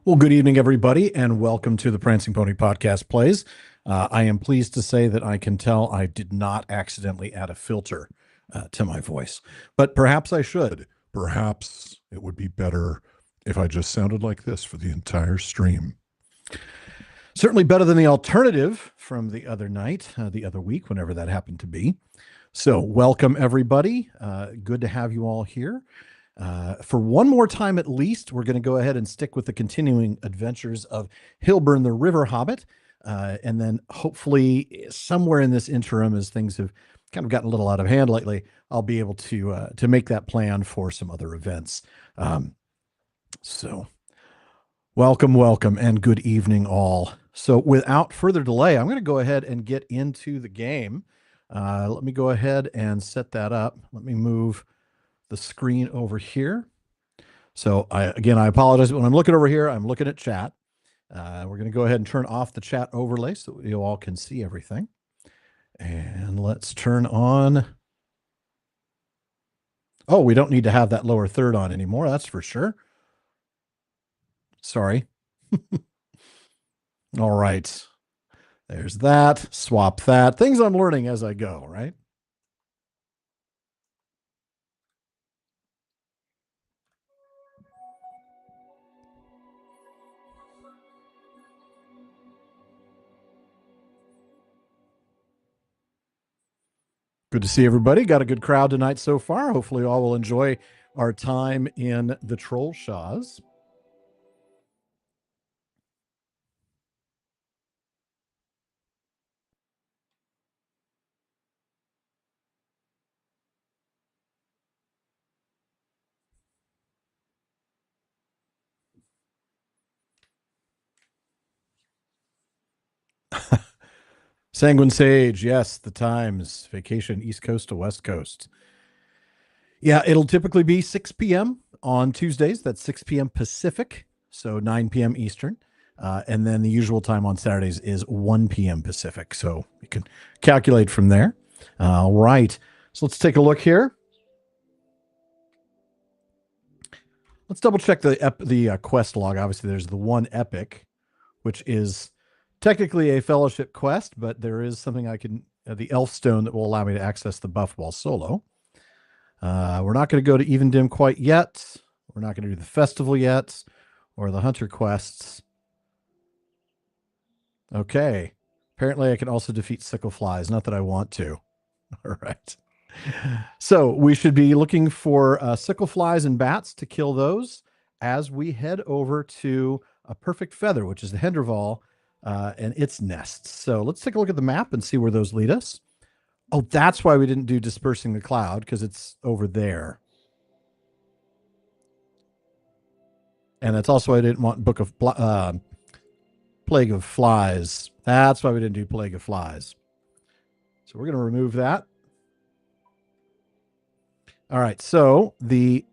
Well, good evening, everybody, and welcome to the Prancing Pony Podcast Plays. I am pleased to say that I can tell I did not accidentally add a filter to my voice, but perhaps I should. Perhaps it would be better if I just sounded like this for the entire stream. Certainly better than the alternative from the other night, the other week, whenever that happened to be. So, welcome, everybody. Good to have you all here. For one more time at least, we're going to go ahead and stick with the continuing adventures of Hilburn the River Hobbit. And then hopefully somewhere in this interim, as things have kind of gotten a little out of hand lately, I'll be able to make that plan for some other events. So welcome, and good evening all. So without further delay, I'm going to go ahead and get into the game. Let me go ahead and set that up. Let me move the screen over here. So I apologize. When I'm looking over here, I'm looking at chat. We're going to go ahead and turn off the chat overlay so that you all can see everything. And let's turn on. Oh, we don't need to have that lower third on anymore. That's for sure. Sorry. All right. There's that. Swap that. Things I'm learning as I go, right? Good to see everybody. Got a good crowd tonight so far. Hopefully, all will enjoy our time in the Troll Shaws. Sanguine Sage, yes, the times, vacation East Coast to West Coast. Yeah, it'll typically be 6 p.m. on Tuesdays. That's 6 p.m. Pacific, so 9 p.m. Eastern. And then the usual time on Saturdays is 1 p.m. Pacific. So you can calculate from there. All right. So let's take a look here. Let's double check the quest log. Obviously, there's the one epic, which is technically a fellowship quest, but there is something I can, the elf stone that will allow me to access the buff while solo. We're not going to go to Even Dim quite yet. We're not going to do the festival yet or the hunter quests. Okay. Apparently I can also defeat sickle flies. Not that I want to. All right. So we should be looking for sickle flies and bats to kill those as we head over to a perfect feather, which is the Henderval and its nests. So let's take a look at the map and see where those lead us. Oh, that's why we didn't do dispersing the cloud, because it's over there. And that's also why I didn't want Book of Plague of Flies. That's why we didn't do Plague of Flies. So we're going to remove that. All right. So the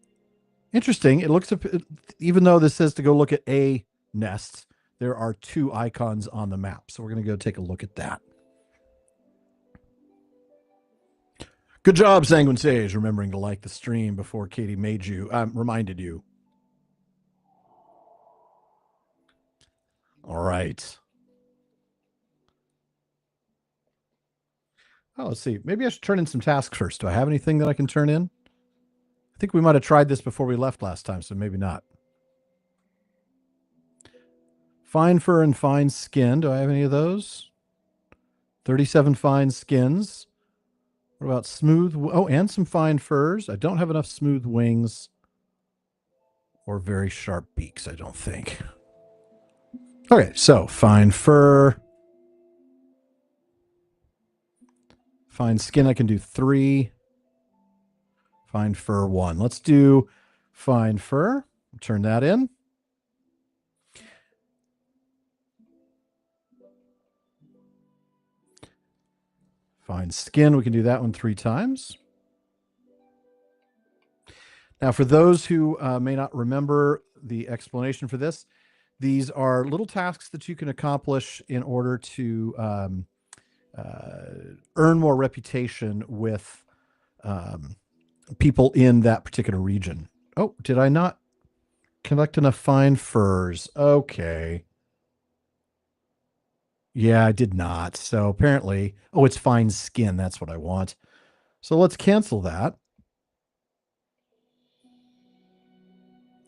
interesting, it looks, even though this says to go look at a nest, there are two icons on the map. So we're going to go take a look at that. Good job, Sanguine Sage, remembering to like the stream before Katie reminded you. All right. Oh, let's see. Maybe I should turn in some tasks first. Do I have anything that I can turn in? I think we might have tried this before we left last time, so maybe not. Fine fur and fine skin. Do I have any of those? 37 fine skins. What about smooth? Oh, and some fine furs. I don't have enough smooth wings or very sharp beaks, I don't think. Okay, so fine fur. Fine skin, I can do 3. Fine fur 1. Let's do fine fur. Turn that in. Fine skin, we can do that one 3 times. Now, for those who may not remember the explanation for this, these are little tasks that you can accomplish in order to earn more reputation with people in that particular region. Oh, did I not? Collect enough fine furs. Okay. Yeah, I did not. So apparently, oh, it's fine skin. That's what I want. So let's cancel that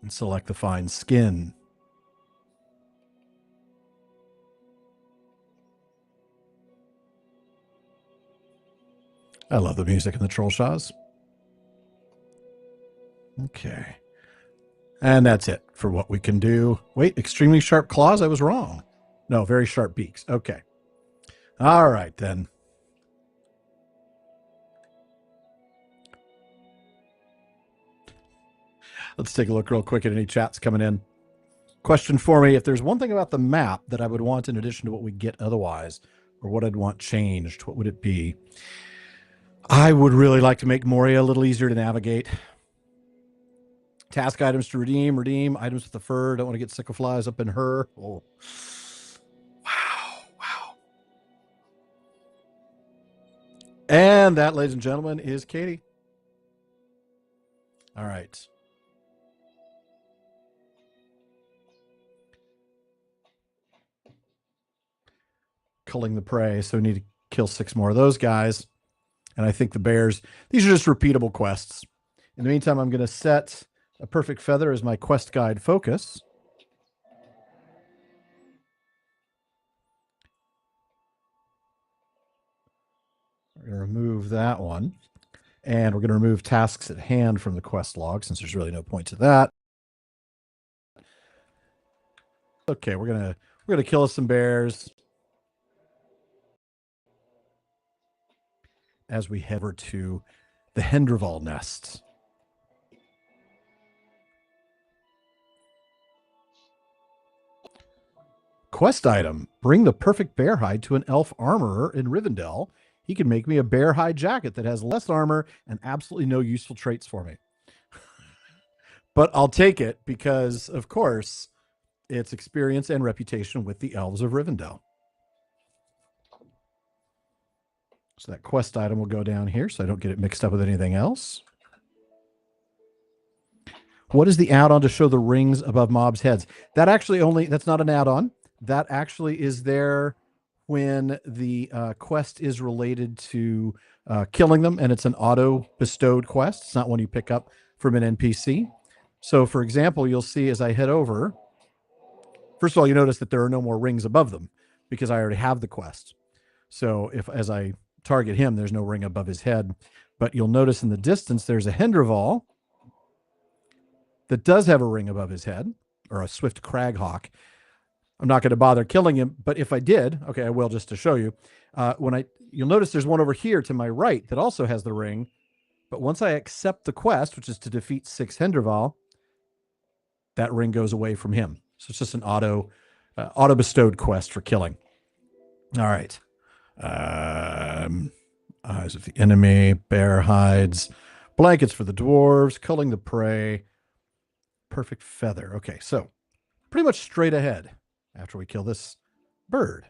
and select the fine skin. I love the music in the Troll Shaws. Okay. And that's it for what we can do. Wait, extremely sharp claws? I was wrong. No, very sharp beaks. Okay. All right, then. Let's take a look real quick at any chats coming in. Question for me: if there's one thing about the map that I would want in addition to what we get otherwise, or what I'd want changed, what would it be? I would really like to make Moria a little easier to navigate. Task items to redeem items with the fur. Don't want to get sickle flies up in her. Oh. Wow. And that, ladies and gentlemen, is Katie. All right. Culling the prey. So we need to kill 6 more of those guys. And I think the bears, these are just repeatable quests. In the meantime, I'm going to set a perfect feather as my quest guide focus. We're going to remove that one. And we're going to remove tasks at hand from the quest log since there's really no point to that. Okay, we're gonna kill us some bears as we head over to the Hendrival nests. Quest item: bring the perfect bear hide to an elf armorer in Rivendell. He can make me a bear hide jacket that has less armor and absolutely no useful traits for me. But I'll take it because, of course, it's experience and reputation with the elves of Rivendell. So that quest item will go down here so I don't get it mixed up with anything else. What is the add-on to show the rings above mobs' heads? That's not an add-on. That actually is there when the quest is related to killing them, and it's an auto-bestowed quest. It's not one you pick up from an NPC. So, for example, you'll see as I head over, first of all, you notice that there are no more rings above them because I already have the quest. So if as I target him, there's no ring above his head. But you'll notice in the distance, there's a Hendrival that does have a ring above his head, or a swift craghawk. I'm not going to bother killing him, but if I did, okay, I will just to show you. You'll notice there's one over here to my right that also has the ring. But once I accept the quest, which is to defeat 6 Hendrival, that ring goes away from him. So it's just an auto bestowed quest for killing. All right. Eyes of the enemy, bear hides, blankets for the dwarves, culling the prey, perfect feather. Okay, so pretty much straight ahead after we kill this bird.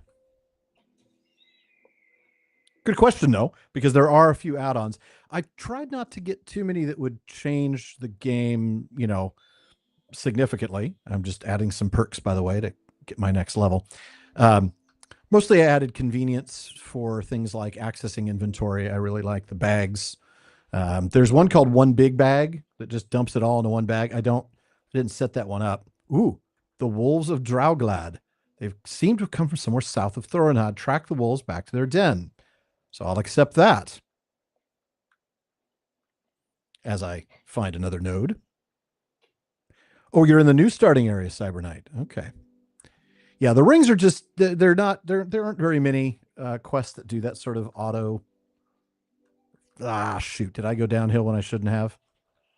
Good question, though, because there are a few add-ons. I tried not to get too many that would change the game, significantly. I'm just adding some perks, by the way, to get my next level. Mostly I added convenience for things like accessing inventory. I really like the bags. There's one called One Big Bag that just dumps it all into one bag. I didn't set that one up. Ooh, the wolves of Drauglad. They seem to have come from somewhere south of Thorinhad. Track the wolves back to their den. So I'll accept that as I find another node. Oh, you're in the new starting area, Cyber Knight. Okay. Yeah, the rings are just there aren't very many quests that do that sort of auto. Ah, shoot. Did I go downhill when I shouldn't have?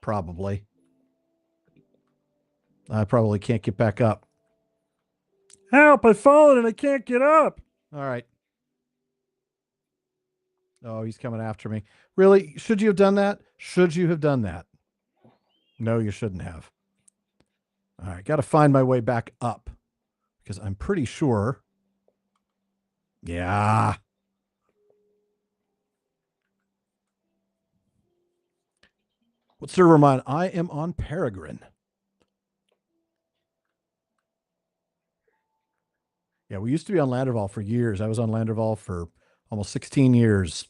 Probably. I probably can't get back up. Help, I've fallen and I can't get up. All right. Oh, he's coming after me. Really? Should you have done that? Should you have done that? No, you shouldn't have. All right. Got to find my way back up because I'm pretty sure. Yeah. What server am I on? I am on Peregrine. Yeah, we used to be on Landerval for years. I was on Landerval for almost 16 years.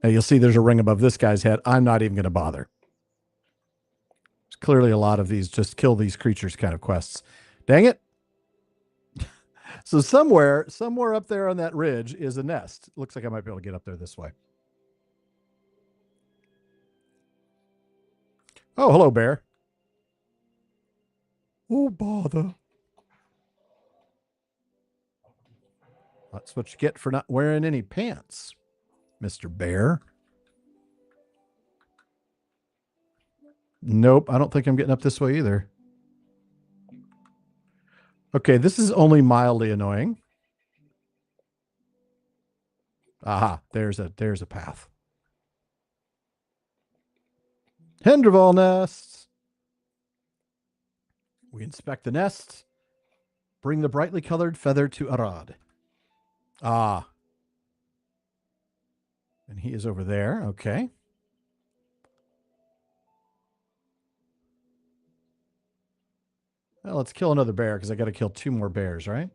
Now you'll see there's a ring above this guy's head. I'm not even going to bother. There's clearly a lot of these just kill these creatures kind of quests. Dang it. So somewhere up there on that ridge is a nest. Looks like I might be able to get up there this way. Oh, hello, bear. Oh, bother. That's what you get for not wearing any pants, Mr. Bear. Nope, I don't think I'm getting up this way either. Okay, this is only mildly annoying. Aha, there's a path. Hendrival nests. We inspect the nest. Bring the brightly colored feather to Arad. Ah. And he is over there. Okay. Well, let's kill another bear because I got to kill 2 more bears, right?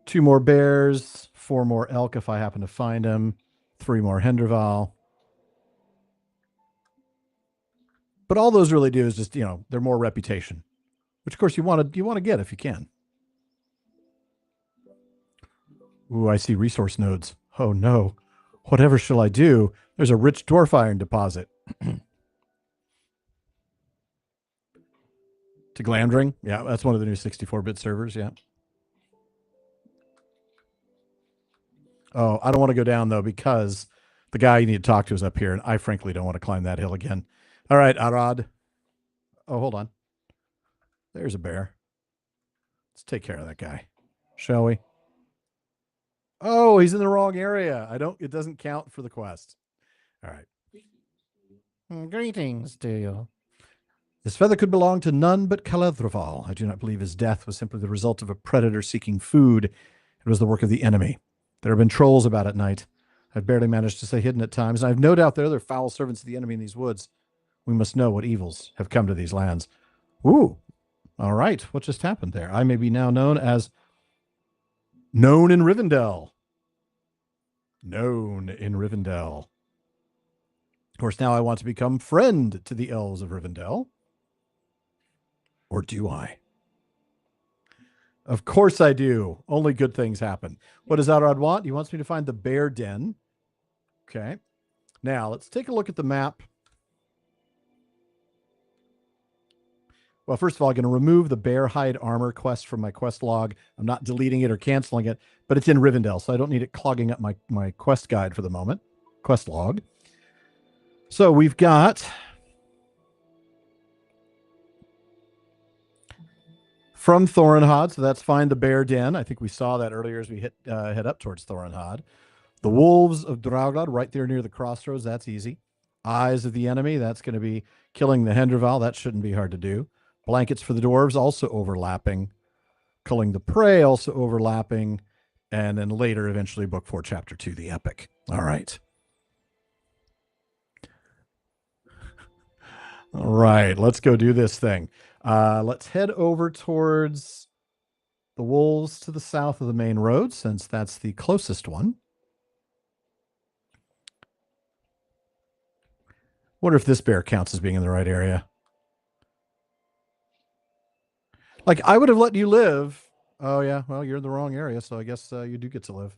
2 more bears, 4 more elk if I happen to find them, 3 more Hendrival. But all those really do is just, they're more reputation, which of course you want to get if you can. Ooh, I see resource nodes. Oh no. Whatever shall I do? There's a rich dwarf iron deposit. To Glandring? Yeah, that's one of the new 64-bit servers, yeah. Oh, I don't want to go down though because the guy you need to talk to is up here and I frankly don't want to climb that hill again. All right, Arad. Oh, hold on. There's a bear. Let's take care of that guy, shall we? Oh, he's in the wrong area. It doesn't count for the quest. All right. Greetings to you. This feather could belong to none but Caledroval. I do not believe his death was simply the result of a predator seeking food. It was the work of the enemy. There have been trolls about at night. I've barely managed to stay hidden at times, and I have no doubt there are other foul servants of the enemy in these woods. We must know what evils have come to these lands. Ooh. All right. What just happened there? I may be now known in Rivendell. Known in Rivendell. Of course, now I want to become friend to the elves of Rivendell. Or do I? Of course I do. Only good things happen. What does Arad want? He wants me to find the bear den. Okay. Now, let's take a look at the map. Well, first of all, I'm going to remove the bear hide armor quest from my quest log. I'm not deleting it or canceling it, but it's in Rivendell, so I don't need it clogging up my quest guide for the moment. Quest log. So we've got from Thorinhod, so that's find the bear den. I think we saw that earlier as we head up towards Thorinhod. The wolves of Draugad, right there near the crossroads. That's easy. Eyes of the enemy. That's going to be killing the Hendrival. That shouldn't be hard to do. Blankets for the dwarves, also overlapping. Culling the prey, also overlapping. And then later, eventually, Book 4, Chapter 2, the epic. All right. All right, let's go do this thing. Let's head over towards the wolves to the south of the main road, since that's the closest one. Wonder if this bear counts as being in the right area. Like, I would have let you live. Oh, yeah. Well, you're in the wrong area, so I guess you do get to live.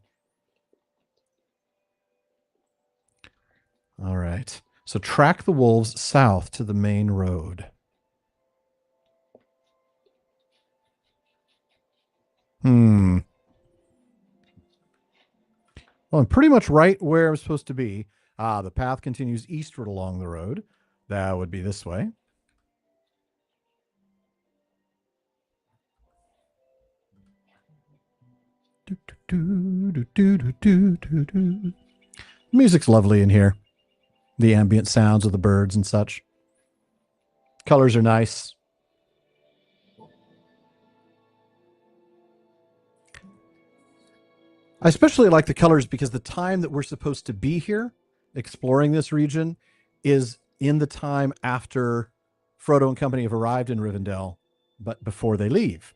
All right. So track the wolves south to the main road. Well, I'm pretty much right where I'm supposed to be. The path continues eastward along the road. That would be this way. Music's lovely in here. The ambient sounds of the birds and such. Colors are nice. I especially like the colors because the time that we're supposed to be here exploring this region is in the time after Frodo and company have arrived in Rivendell, but before they leave.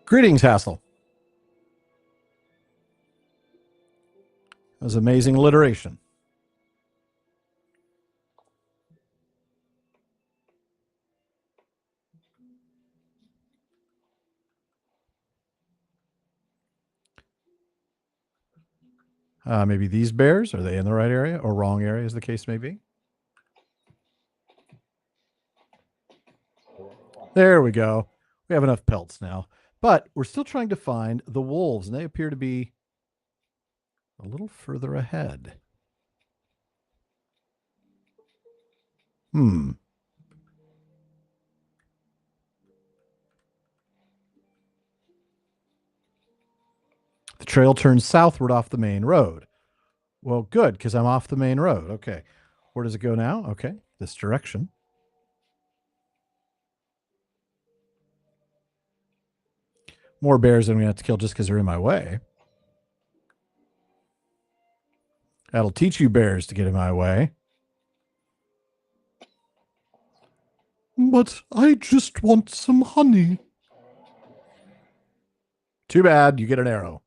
Greetings, Hassel. That was amazing alliteration. Maybe these bears, are they in the right area or wrong area, as the case may be? There we go. We have enough pelts now. But we're still trying to find the wolves, and they appear to be a little further ahead. The trail turns southward off the main road. Well, good, because I'm off the main road. Okay. Where does it go now? Okay, this direction. More bears I'm going to have to kill just because they're in my way. That'll teach you bears to get in my way. But I just want some honey. Too bad, you get an arrow.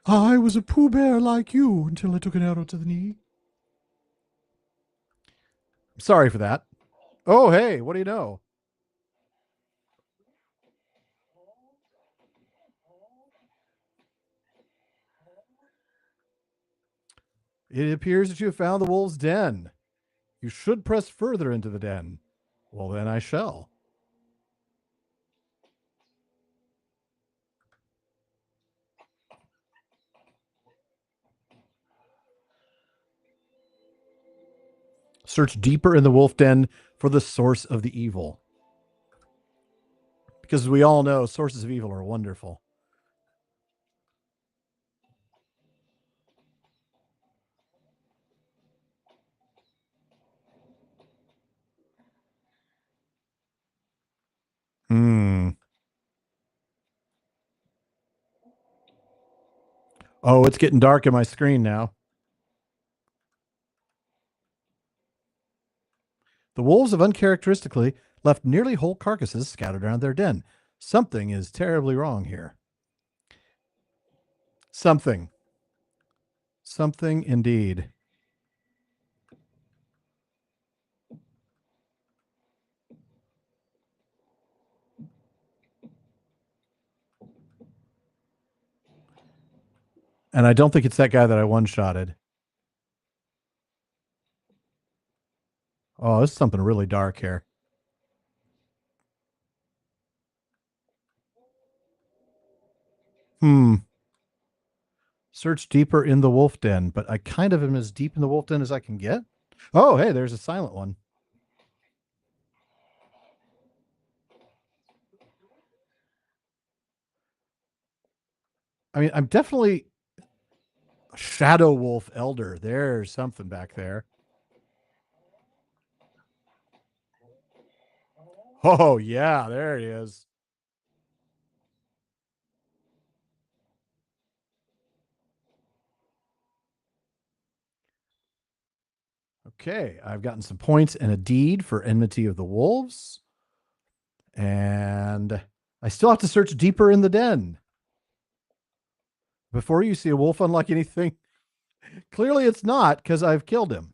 I was a Pooh Bear like you until I took an arrow to the knee. Sorry for that. Oh, hey, what do you know? It appears that you have found the wolf's den. You should press further into the den. Well, then I shall. Search deeper in the wolf den for the source of the evil. Because we all know sources of evil are wonderful. Oh, it's getting dark in my screen now. The wolves have uncharacteristically left nearly whole carcasses scattered around their den. Something is terribly wrong here. Something. Something indeed. And I don't think it's that guy that I one-shotted. Oh, this is something really dark here. Search deeper in the wolf den, but I kind of am as deep in the wolf den as I can get. Oh, hey, there's a silent one. I mean, I'm definitely Shadow Wolf Elder. There's something back there. Oh, yeah, there it is. Okay, I've gotten some points and a deed for Enmity of the Wolves. And I still have to search deeper in the den. Before you see a wolf unlock anything, clearly it's not, because I've killed him.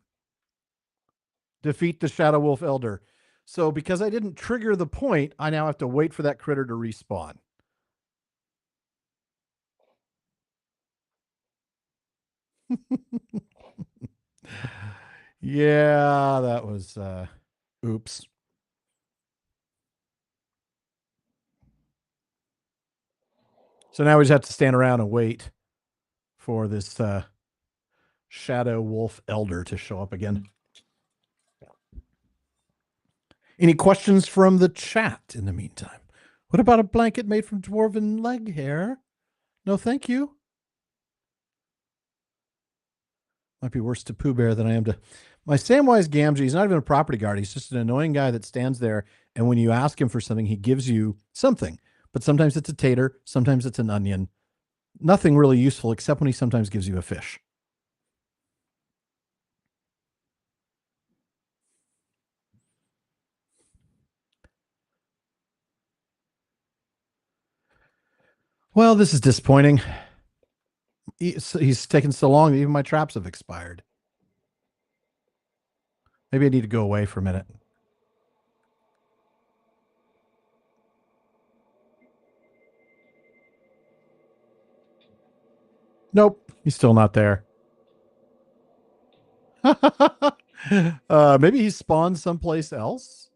Defeat the Shadow Wolf Elder. So because I didn't trigger the point, I now have to wait for that critter to respawn. Yeah, that was oops. So now we just have to stand around and wait for this Shadow Wolf Elder to show up again. Any questions from the chat in the meantime? What about a blanket made from dwarven leg hair? No, thank you. Might be worse to Pooh Bear than I am to my Samwise Gamgee. He's not even a property guard. He's just an annoying guy that stands there. And when you ask him for something, he gives you something. But sometimes it's a tater, sometimes it's an onion. Nothing really useful except when he sometimes gives you a fish. Well, this is disappointing. He's taken so long that even my traps have expired. Maybe I need to go away for a minute. Nope, he's still not there. Maybe he spawned someplace else.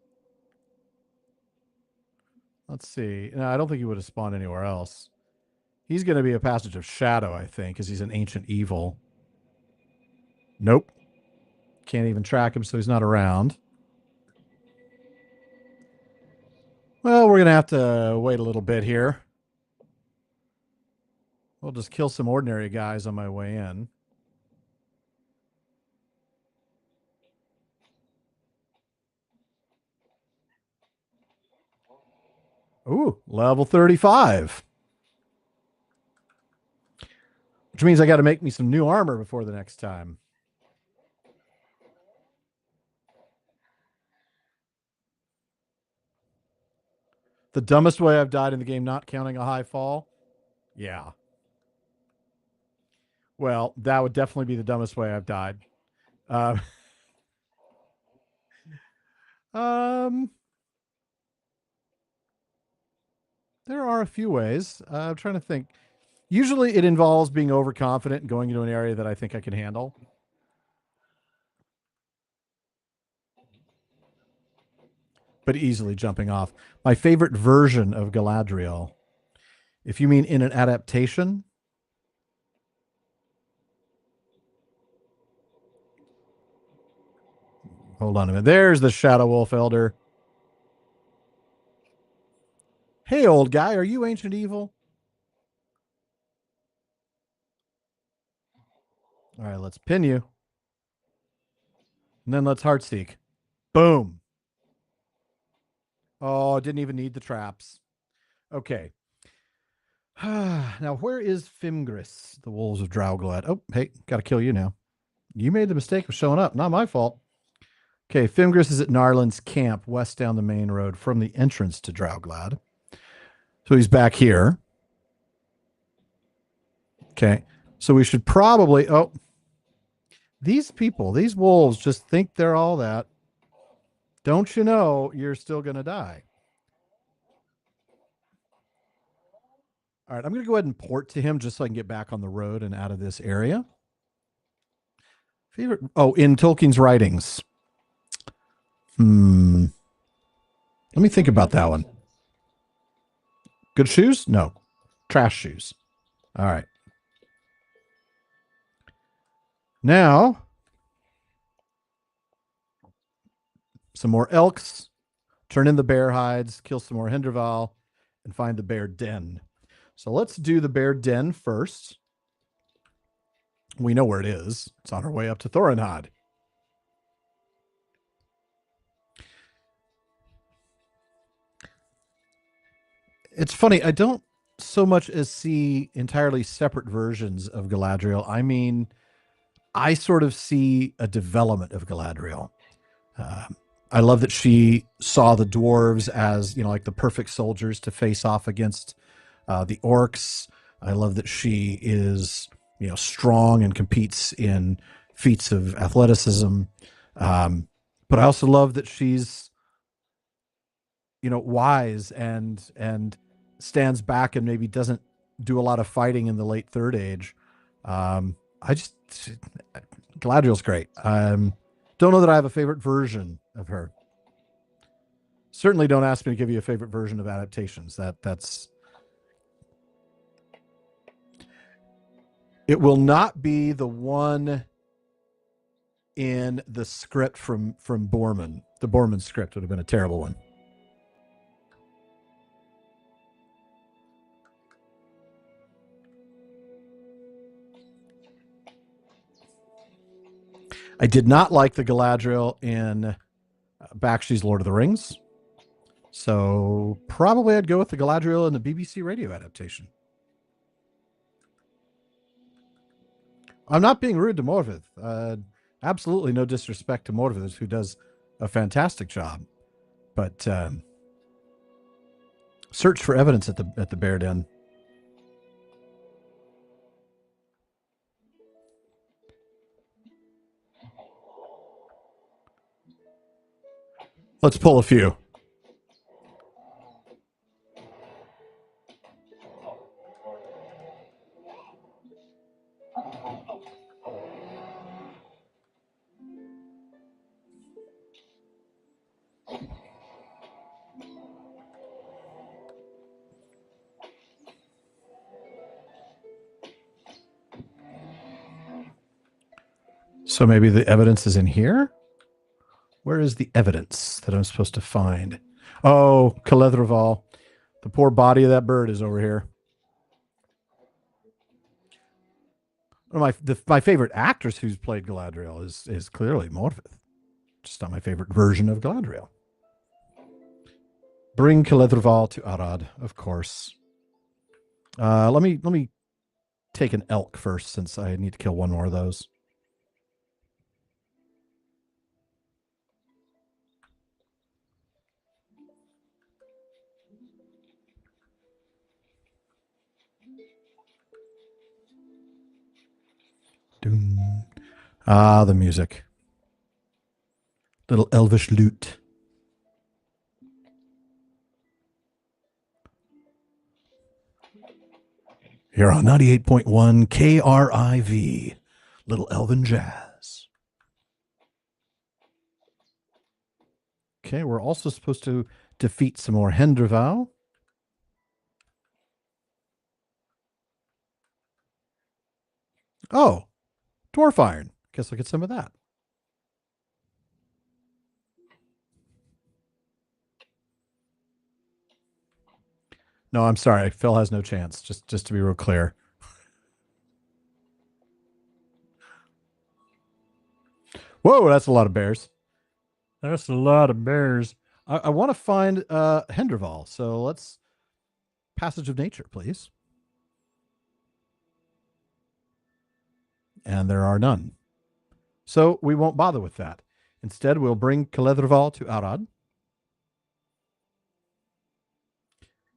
Let's see. No, I don't think he would have spawned anywhere else. He's going to be a passage of shadow, I think, because he's an ancient evil. Nope. Can't even track him, so he's not around. Well, we're going to have to wait a little bit here. We'll just kill some ordinary guys on my way in. Ooh, level 35. Which means I got to make me some new armor before the next time. The dumbest way I've died in the game, not counting a high fall? Yeah. Well, that would definitely be the dumbest way I've died. Uh, um, there are a few ways. I'm trying to think. Usually it involves being overconfident and going into an area that I think I can handle. But easily jumping off. My favorite version of Galadriel, if you mean in an adaptation, hold on a minute. There's the Shadow Wolf Elder. Hey, old guy, are you ancient evil? All right, let's pin you. And then let's Heartseek. Boom. Oh, didn't even need the traps. Okay. Now, where is Fimgris, the wolves of Drauglad? Oh, hey, got to kill you now. You made the mistake of showing up. Not my fault. Okay, Fimgris is at Narland's camp, west down the main road from the entrance to Drauglad. So he's back here. Okay, so we should probably. Oh, these people, these wolves, just think they're all that. Don't you know you're still going to die? All right, I'm going to go ahead and port to him just so I can get back on the road and out of this area. Favorite? Oh, in Tolkien's writings. Let me think about that one. Good shoes? No. Trash shoes. All right. Now, some more elks, turn in the bear hides, kill some more Hinderval, and find the bear den. So let's do the bear den first. We know where it is. It's on our way up to Thorinhad. It's funny, I don't so much as see entirely separate versions of Galadriel. I mean, I sort of see a development of Galadriel. Uh, I love that she saw the dwarves as, like the perfect soldiers to face off against the orcs. I love that she is, strong and competes in feats of athleticism. But I also love that she's, wise and stands back and maybe doesn't do a lot of fighting in the late third age. I just Galadriel's great. Don't know that I have a favorite version of her. Certainly don't ask me to give you a favorite version of adaptations. That's it will not be the one in the script from Borman. The Borman script would have been a terrible one. I did not like the Galadriel in Bakshi's Lord of the Rings. So probably I'd go with the Galadriel in the BBC radio adaptation. I'm not being rude to Morvith. Absolutely no disrespect to Morvith, who does a fantastic job. But search for evidence at the Bear Den. Let's pull a few. So maybe the evidence is in here? Where is the evidence that I'm supposed to find? Oh, Calethraval. The poor body of that bird is over here. My favorite actress who's played Galadriel is clearly Morvith. Just not my favorite version of Galadriel. Bring Calethraval to Arad, of course. Let me take an elk first, since I need to kill one more of those. Doom. Ah, the music. Little elvish lute. Here on 98.1 KRIV. Little elven jazz. Okay, we're also supposed to defeat some more Hendraval. Oh, dwarf iron. Guess I'll get some of that. No, I'm sorry. Phil has no chance. Just to be real clear. Whoa, that's a lot of bears. That's a lot of bears. I want to find Hendraval. So let's Passage of Nature, please. And there are none. So we won't bother with that. Instead, we'll bring Calethraval to Arad.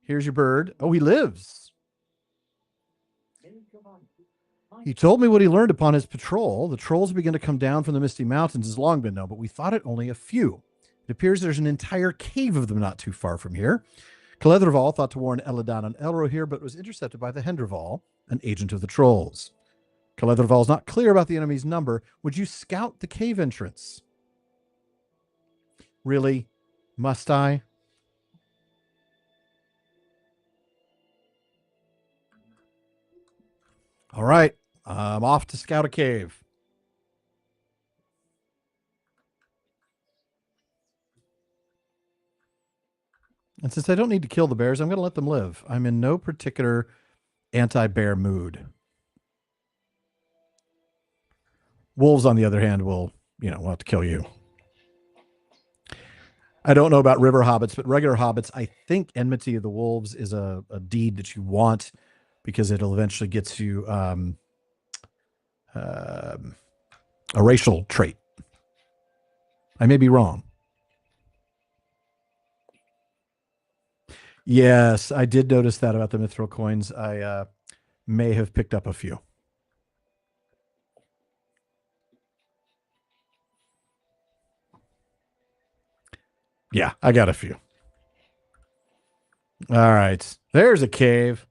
Here's your bird. Oh, he lives. He told me what he learned upon his patrol. The trolls begin to come down from the Misty Mountains has long been known, but we thought it only a few. It appears there's an entire cave of them not too far from here. Calethraval thought to warn Eladan and Elro here, but was intercepted by the Hendraval, an agent of the trolls. Calethraval is not clear about the enemy's number. Would you scout the cave entrance? Really? Must I? All right. I'm off to scout a cave. And since I don't need to kill the bears, I'm going to let them live. I'm in no particular anti-bear mood. Wolves, on the other hand, will have to kill you. I don't know about river hobbits, but regular hobbits, I think enmity of the wolves is a deed that you want, because it'll eventually get you a racial trait. I may be wrong. Yes, I did notice that about the mithril coins. I may have picked up a few. Yeah, I got a few. All right. There's a cave.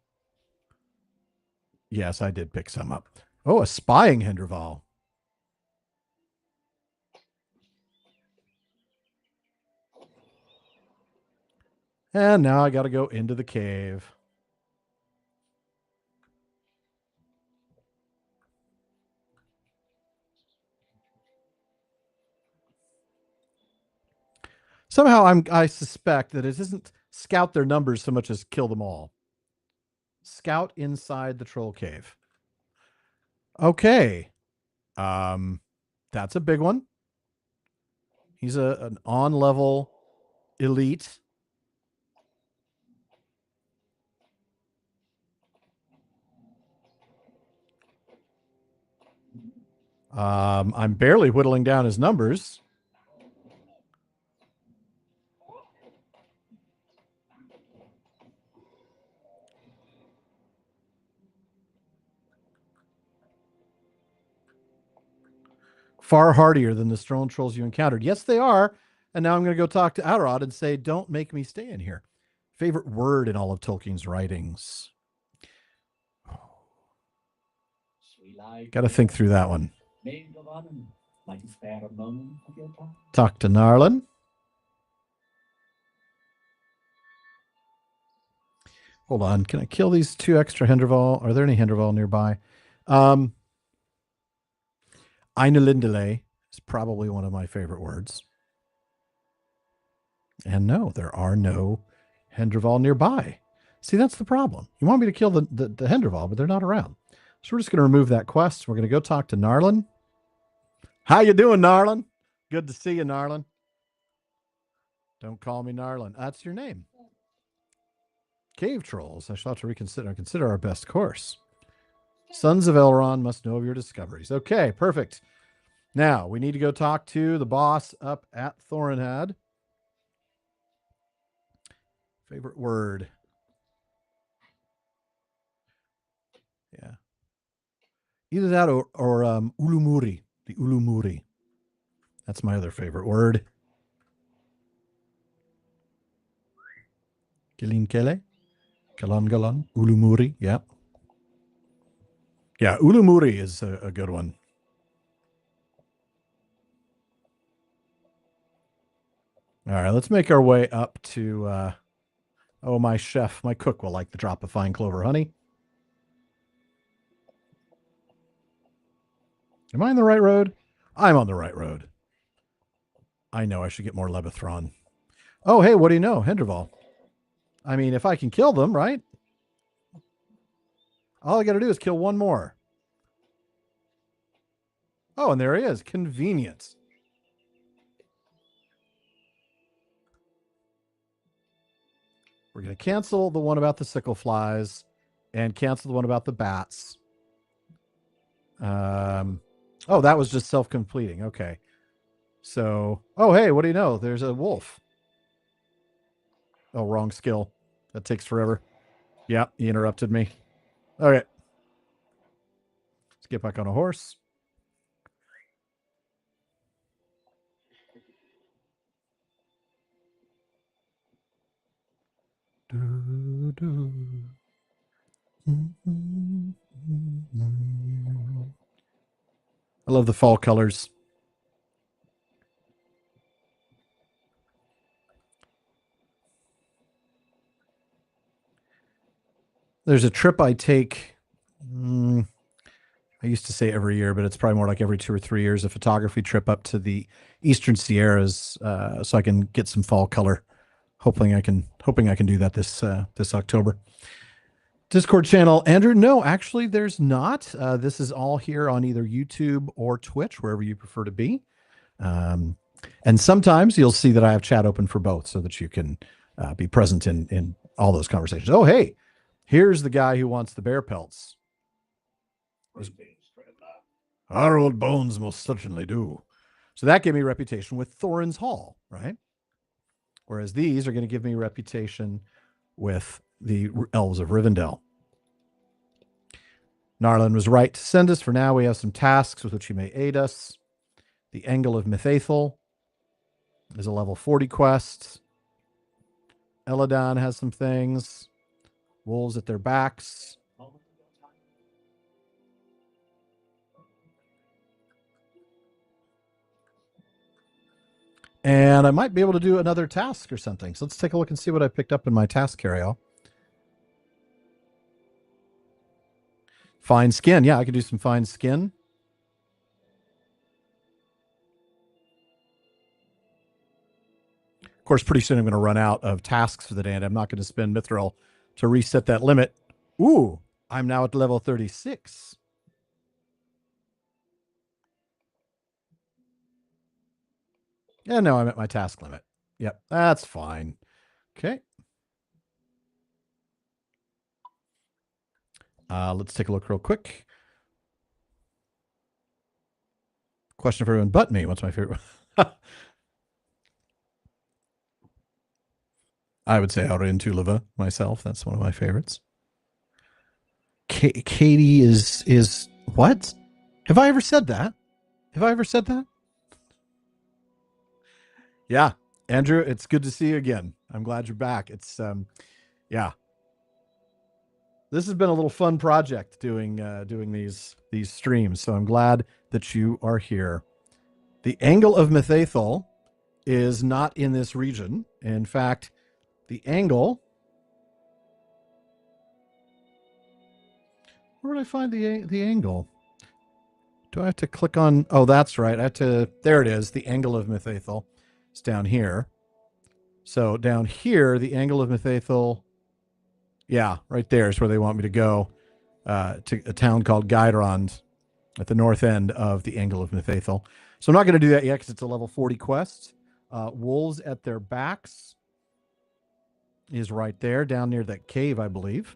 Yes, I did pick some up. Oh, a spying Hendraval. And now I got to go into the cave. Somehow I suspect that it isn't scout their numbers so much as kill them all. Scout inside the troll cave. Okay. That's a big one. He's an on-level elite. I'm barely whittling down his numbers. Far hardier than the stone trolls you encountered. Yes, they are. And now I'm going to go talk to Outrod and say, don't make me stay in here. Favorite word in all of Tolkien's writings? Got to think through that one. Talk to Narlin. Hold on. Can I kill these 2 extra Henderval? Are there any Henderval nearby? Einelindele is probably one of my favorite words. And no, there are no Henderval nearby. See, that's the problem. You want me to kill the Henderval, but they're not around. So we're just going to remove that quest. We're going to go talk to Narlin. How you doing, Narlin? Good to see you, Narlin. Don't call me Narlin. That's your name. Cave trolls. I shall have to consider our best course. Sons of Elrond must know of your discoveries. Okay, perfect. Now, we need to go talk to the boss up at Thorinhad. Favorite word. Yeah. Either that or Ulumuri. The Ulumuri. That's my other favorite word. Kilinkele. Kalangalan. Ulumuri. Yeah. Yeah, Ulumuri is a good one. All right, let's make our way up to, my chef, my cook will like the drop of fine clover honey. Am I on the right road? I'm on the right road. I know I should get more Lebethron. Oh, hey, what do you know? Henderval. I mean, if I can kill them, right? All I got to do is kill one more. Oh, and there he is. Convenience. We're going to cancel the one about the sickle flies and cancel the one about the bats. Oh, that was just self-completing. Okay. So, oh, hey, what do you know? There's a wolf. Oh, wrong skill. That takes forever. Yeah, he interrupted me. Okay. Let's get back on a horse. I love the fall colors. There's a trip I take. I used to say every year, but it's probably more like every 2 or 3 years. A photography trip up to the Eastern Sierras, so I can get some fall color. Hoping I can do that this October. Discord channel, Andrew? No, actually, there's not. This is all here on either YouTube or Twitch, wherever you prefer to be. And sometimes you'll see that I have chat open for both, so that you can be present in all those conversations. Oh, hey, here's the guy who wants the bear pelts. Our old bones most certainly do. So that gave me reputation with Thorin's Hall, right? Whereas these are going to give me reputation with the Elves of Rivendell. Narlin was right to send us. For now, we have some tasks with which he may aid us. The Angle of Mythaethel is a level 40 quest. Eladon has some things. Wolves at their backs. And I might be able to do another task or something. So let's take a look and see what I picked up in my task carry-all. Fine skin. Yeah, I could do some fine skin. Of course, pretty soon I'm going to run out of tasks for the day, and I'm not going to spend Mithril to reset that limit. Ooh, I'm now at level 36. Yeah, no, I'm at my task limit. Yep, that's fine. Okay. Let's take a look real quick. Question for everyone but me. What's my favorite? I would say Aura Tulova myself. That's one of my favorites. Katie is what? Have I ever said that? Have I ever said that? Yeah, Andrew, it's good to see you again. I'm glad you're back. It's yeah, this has been a little fun project doing these streams. So I'm glad that you are here. The angle of Methathol is not in this region. In fact, the angle. Where would I find the angle? Do I have to click on? Oh, that's right. I have to. There it is. The angle of Methathol. It's down here. So down here, the angle of Methathol. Yeah, right there is where they want me to go. To a town called Gairond at the north end of the angle of Methathol. So I'm not going to do that yet because it's a level 40 quest. Wolves at their backs is right there, down near that cave, I believe.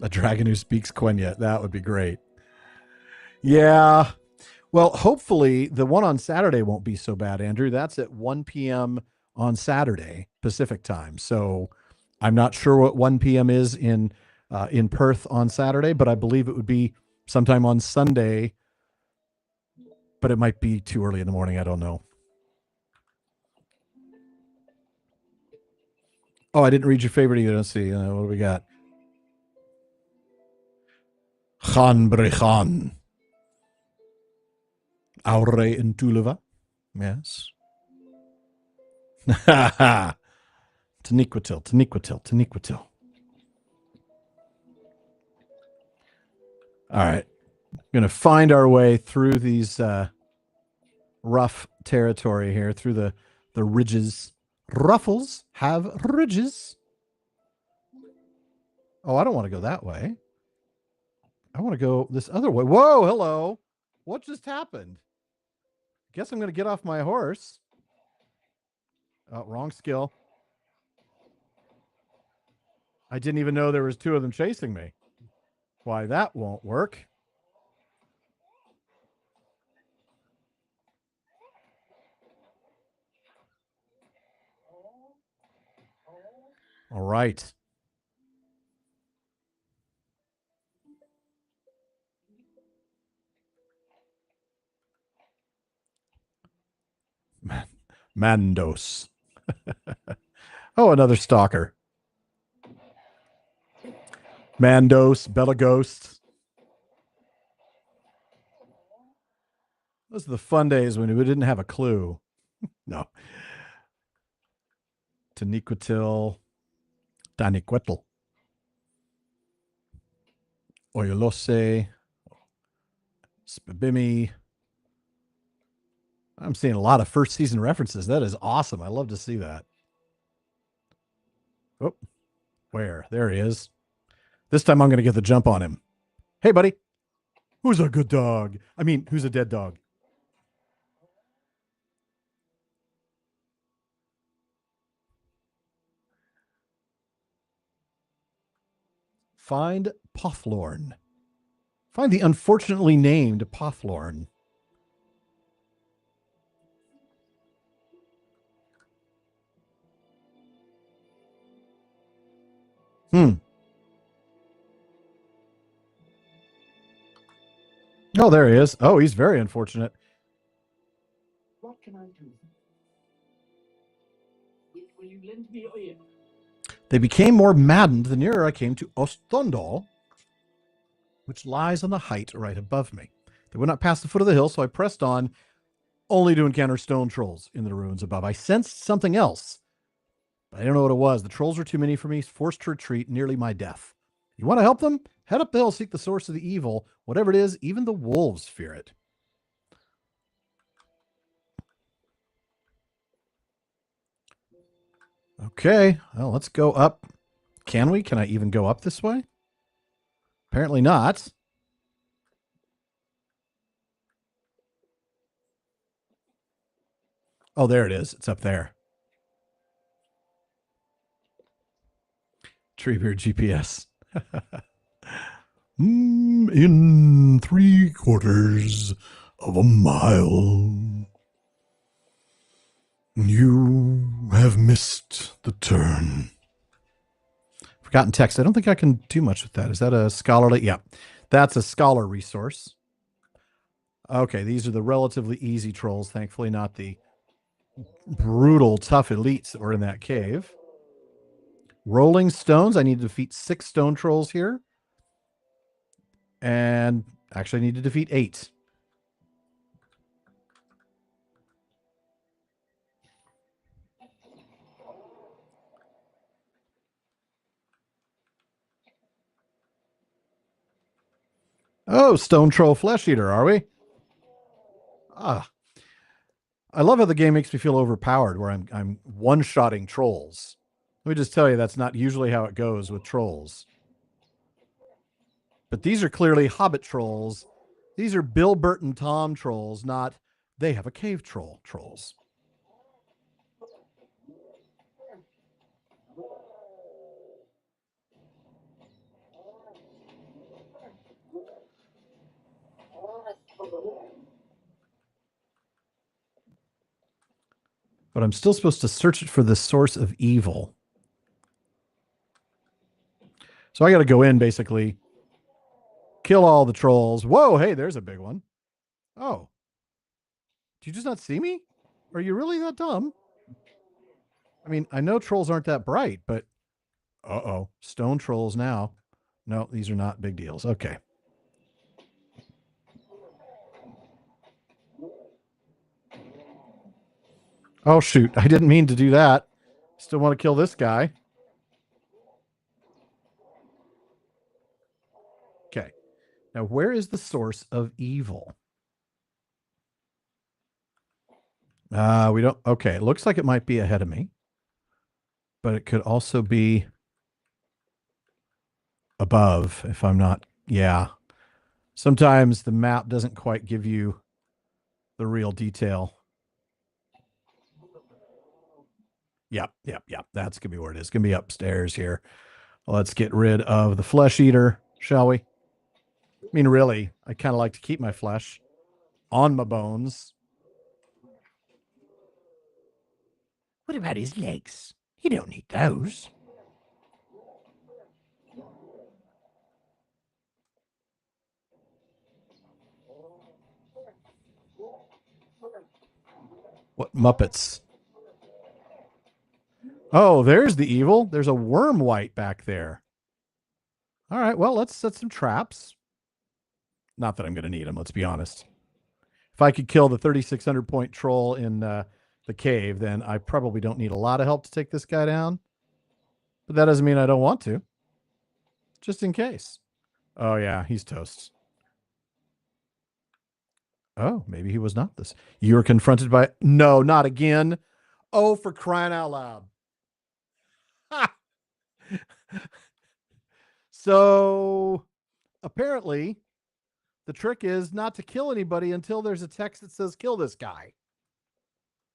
A dragon who speaks Quenya. That would be great. Yeah. Well, hopefully the one on Saturday won't be so bad, Andrew. That's at 1 p.m. on Saturday Pacific time. So I'm not sure what 1 p.m. is in Perth on Saturday, but I believe it would be sometime on Sunday. But it might be too early in the morning. I don't know. Oh, I didn't read your favorite either. Let's see. What do we got? Khan Brechan. Aure in Tulova. Yes. Taniquatil. All right. Going to find our way through these rough territory here, through the ridges. Ruffles have ridges. Oh, I don't want to go that way. I want to go this other way. Whoa, hello. What just happened? Guess I'm going to get off my horse. Oh, wrong skill. I didn't even know there was two of them chasing me. Why, that won't work. All right. Mandos. Oh, another stalker. Mandos, Belaghost. Those are the fun days when we didn't have a clue. No. Taniquatil. Taniquetil. Oyolose. Spibimi. I'm seeing a lot of first season references. That is awesome. I love to see that. Oh, where? There he is. This time I'm going to get the jump on him. Hey, buddy. Who's a good dog? I mean, who's a dead dog? Find Pothlorn. Find the unfortunately named Pothlorn. Oh, there he is. Oh, he's very unfortunate. What can I do? Will you lend me your ear? They became more maddened the nearer I came to Ostondal, which lies on the height right above me. They would not pass the foot of the hill, so I pressed on, only to encounter stone trolls in the ruins above. I sensed something else, but I don't know what it was. The trolls were too many for me, forced to retreat, nearly my death. You want to help them? Head up the hill, seek the source of the evil. Whatever it is, even the wolves fear it. Okay, well, let's go up. Can we? Can I even go up this way? Apparently not. Oh, there it is. It's up there. Treebeard GPS. In 3/4 of a mile, you have missed the turn. Forgotten text. I don't think I can do much with that. Is that a scholarly? Yeah, that's a scholar resource. Okay, these are the relatively easy trolls. Thankfully, not the brutal, tough elites that were in that cave. Rolling stones. I need to defeat 6 stone trolls here. And actually, I need to defeat 8. Oh, stone troll flesh eater, are we? Ah, I love how the game makes me feel overpowered, where I'm one-shotting trolls. Let me just tell you, that's not usually how it goes with trolls. But these are clearly Hobbit trolls. These are Bill Burton Tom trolls, not they have a cave troll trolls. But I'm still supposed to search it for the source of evil. So I got to go in, basically, kill all the trolls. Whoa, hey, there's a big one. Oh. Do you just not see me? Are you really that dumb? I mean, I know trolls aren't that bright, but uh-oh, stone trolls now. No, these are not big deals. Okay. Oh, shoot. I didn't mean to do that. Still want to kill this guy. Okay. Now, where is the source of evil? We don't. Okay. It looks like it might be ahead of me, but it could also be above if I'm not. Yeah. Sometimes the map doesn't quite give you the real detail. Yep. That's going to be where it is. It's going to be upstairs here. Let's get rid of the flesh eater, shall we? I mean, really, I kind of like to keep my flesh on my bones. What about his legs? You don't need those. What Muppets? Oh, there's the evil. There's a worm white back there. All right, well, let's set some traps. Not that I'm going to need them, let's be honest. If I could kill the 3,600 point troll in the cave, then I probably don't need a lot of help to take this guy down. But that doesn't mean I don't want to. Just in case. Oh, yeah, he's toast. Oh, maybe he was not this. You were confronted by... No, not again. Oh, for crying out loud. So, apparently, the trick is not to kill anybody until there's a text that says, kill this guy.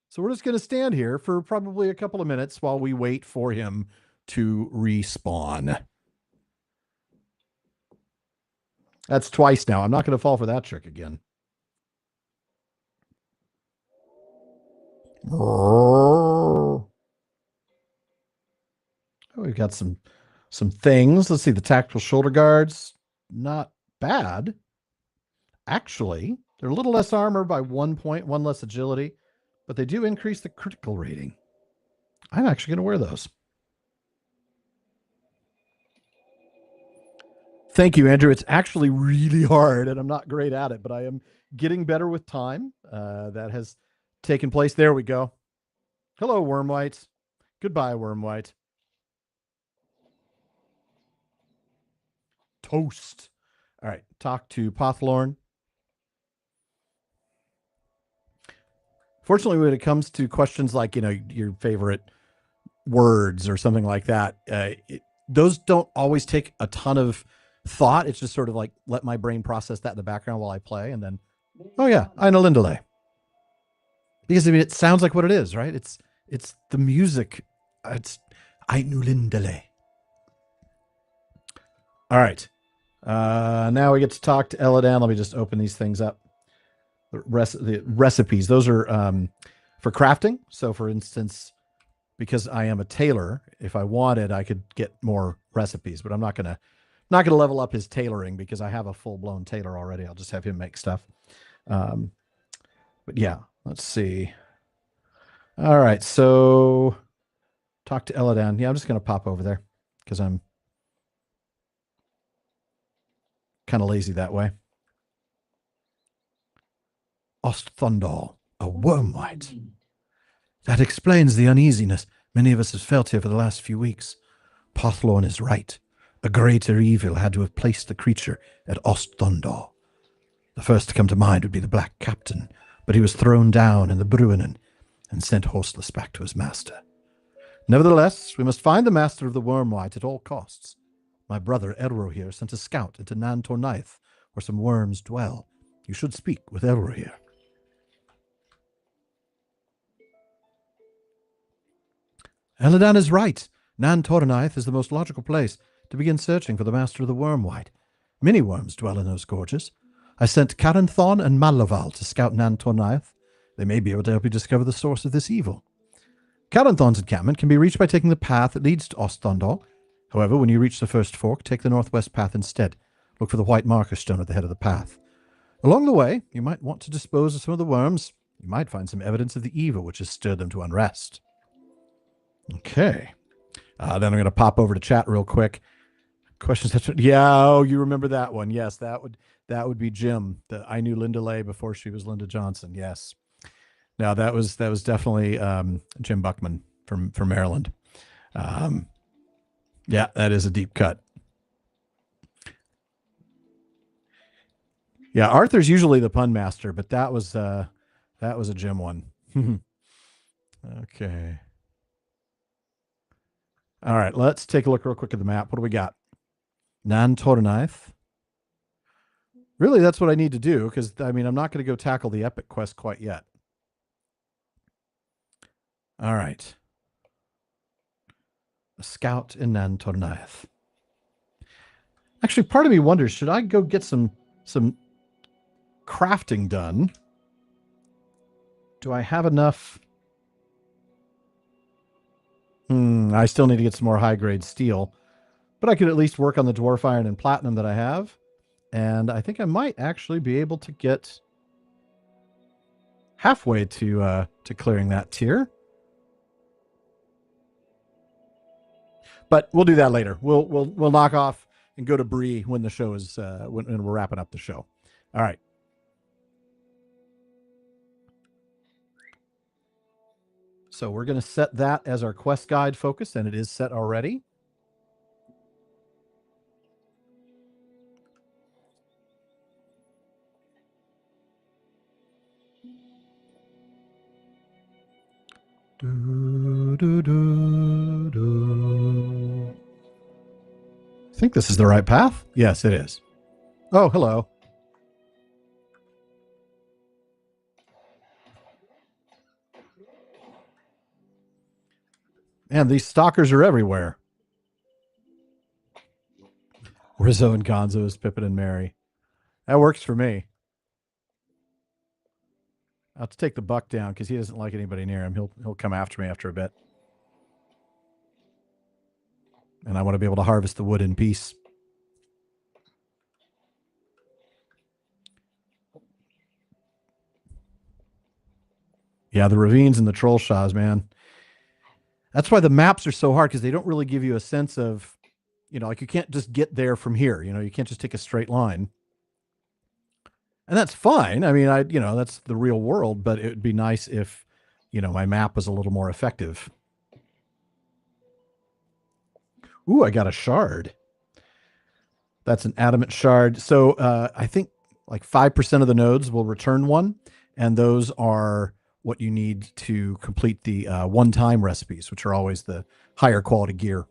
So we're just going to stand here for probably a couple of minutes while we wait for him to respawn. That's twice now. I'm not going to fall for that trick again. Oh, we've got some things. Let's see. The tactical shoulder guards, not bad. Actually, they're a little less armor by 1 point, 1 less agility, but they do increase the critical rating. I'm actually going to wear those. Thank you, Andrew. It's actually really hard, and I'm not great at it, but I am getting better with time. That has taken place. There we go. Hello, Wormwhite. Goodbye, Wormwhite. Toast. All right, talk to Pothlorn. Fortunately, when it comes to questions like, your favorite words or something like that, those don't always take a ton of thought. It's just sort of like let my brain process that in the background while I play, and then, oh yeah, Eine Lindele. Because I mean, it sounds like what it is, right? It's the music. It's Ainu Lindale. All right. Now we get to talk to Eladan. Let me just open these things up. The recipes. Those are for crafting. So, for instance, because I am a tailor, if I wanted, I could get more recipes, but I'm not gonna level up his tailoring because I have a full blown tailor already. I'll just have him make stuff. But yeah, let's see. All right, so talk to Eladan. Yeah, I'm just gonna pop over there because I'm kind of lazy that way. Osthondal, a wormwhite. That explains the uneasiness many of us have felt here for the last few weeks. Pothlorn is right. A greater evil had to have placed the creature at Osthondal. The first to come to mind would be the Black Captain, but he was thrown down in the Bruinen and sent horseless back to his master. Nevertheless, we must find the master of the Wormwhite at all costs. My brother Elro here sent a scout into Nan Tornaith, where some worms dwell. You should speak with Elro here. Eladan is right. Nan Tornaith is the most logical place to begin searching for the master of the Wormwhite. Many worms dwell in those gorges. I sent Caranthon and Malaval to scout Nan Tornaith. They may be able to help you discover the source of this evil. Caranthon's encampment can be reached by taking the path that leads to Osthondal. However, when you reach the first fork, take the northwest path instead. Look for the white marker stone at the head of the path. Along the way, you might want to dispose of some of the worms. You might find some evidence of the evil which has stirred them to unrest. Okay. Then I'm going to pop over to chat real quick. Questions. Yeah, oh, you remember that one? Yes, that would be Jim. I knew Linda Lay before she was Linda Johnson. Yes. Now that was definitely Jim Buckman from Maryland. Yeah, that is a deep cut. Yeah, Arthur's usually the pun master, but that was a Jim one. Okay. All right, let's take a look real quick at the map. What do we got? Nan Tornaith. Really, that's what I need to do because I mean I'm not going to go tackle the epic quest quite yet. All right. A scout in Nan Tornaith. Actually, part of me wonders, should I go get some crafting done? Do I have enough? I still need to get some more high-grade steel. But I could at least work on the dwarf iron and platinum that I have. And I think I might actually be able to get halfway to clearing that tier. But we'll do that later. We'll knock off and go to Bree when the show is when we're wrapping up the show. All right. So we're going to set that as our quest guide focus, and it is set already. I think this is the right path. Yes, it is. Oh, hello. Man, these stalkers are everywhere. Rizzo and Gonzo is Pippin and Mary. That works for me. I'll have to take the buck down because he doesn't like anybody near him. He'll come after me after a bit. And I want to be able to harvest the wood in peace. Yeah, the ravines and the troll shaws, man. That's why the maps are so hard because they don't really give you a sense of, like you can't just get there from here. You can't just take a straight line. And that's fine. I mean, that's the real world, but it would be nice if, my map was a little more effective. Ooh, I got a shard. That's an adamant shard. So I think like 5% of the nodes will return one, and those are what you need to complete the one-time recipes, which are always the higher quality gear.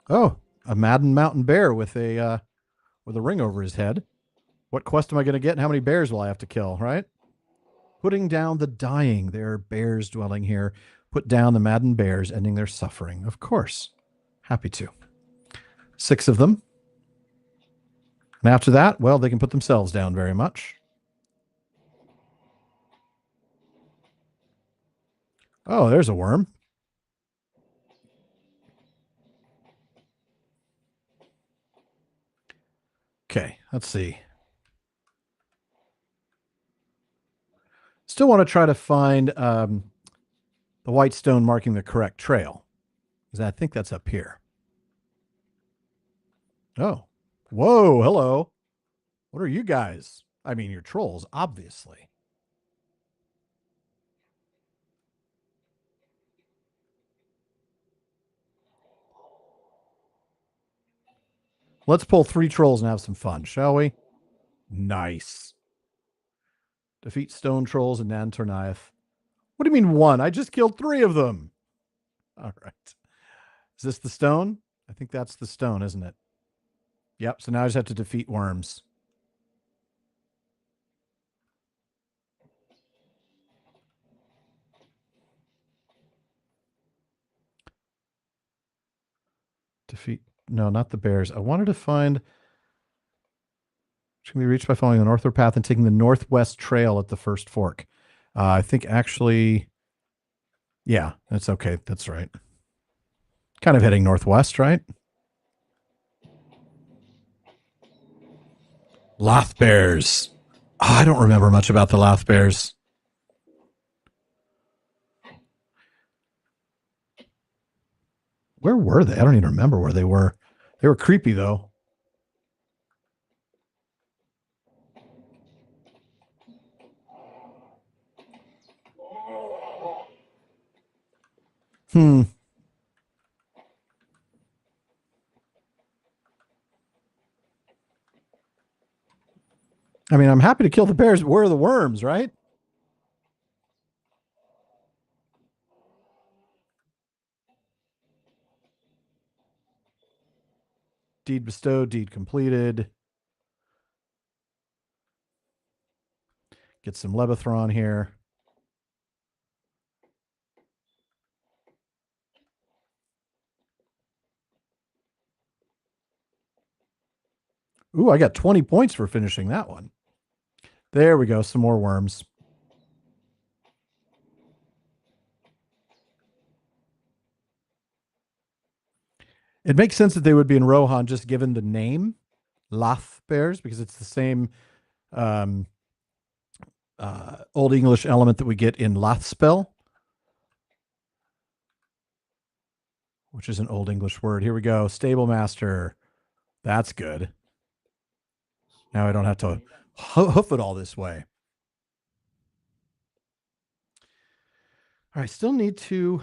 Oh, a Madden Mountain Bear with a ring over his head. What quest am I going to get and how many bears will I have to kill, right? Putting down the dying. There are bears dwelling here. Put down the maddened bears, ending their suffering. Of course. Happy to. 6 of them. And after that, well, they can put themselves down very much. Oh, there's a worm. Okay, let's see. Still want to try to find the white stone marking the correct trail, because I think that's up here. Oh, whoa, hello. What are you guys? I mean, you're trolls, obviously. Let's pull 3 trolls and have some fun, shall we? Nice. Defeat stone trolls and Nantorniath. What do you mean 1? I just killed 3 of them. All right. Is this the stone? I think that's the stone, isn't it? Yep. So now I just have to defeat worms. Defeat. No, not the bears. I wanted to find. Which can be reached by following the northward path and taking the northwest trail at the first fork. I think actually. Yeah, that's okay. That's right. Kind of heading northwest, right? Loth bears. Oh, I don't remember much about the Loth bears. Where were they? I don't even remember where they were. They were creepy though. Hmm. I mean, I'm happy to kill the bears, but where are the worms, right? Deed bestowed, deed completed. Get some Lebathron here. Ooh, I got 20 points for finishing that one. There we go. Some more worms. It makes sense that they would be in Rohan just given the name Loth bears because it's the same um, Old English element that we get in Lothspell, which is an Old English word. Here we go. Stable master. That's good. Now I don't have to hoof it all this way. All right, still need to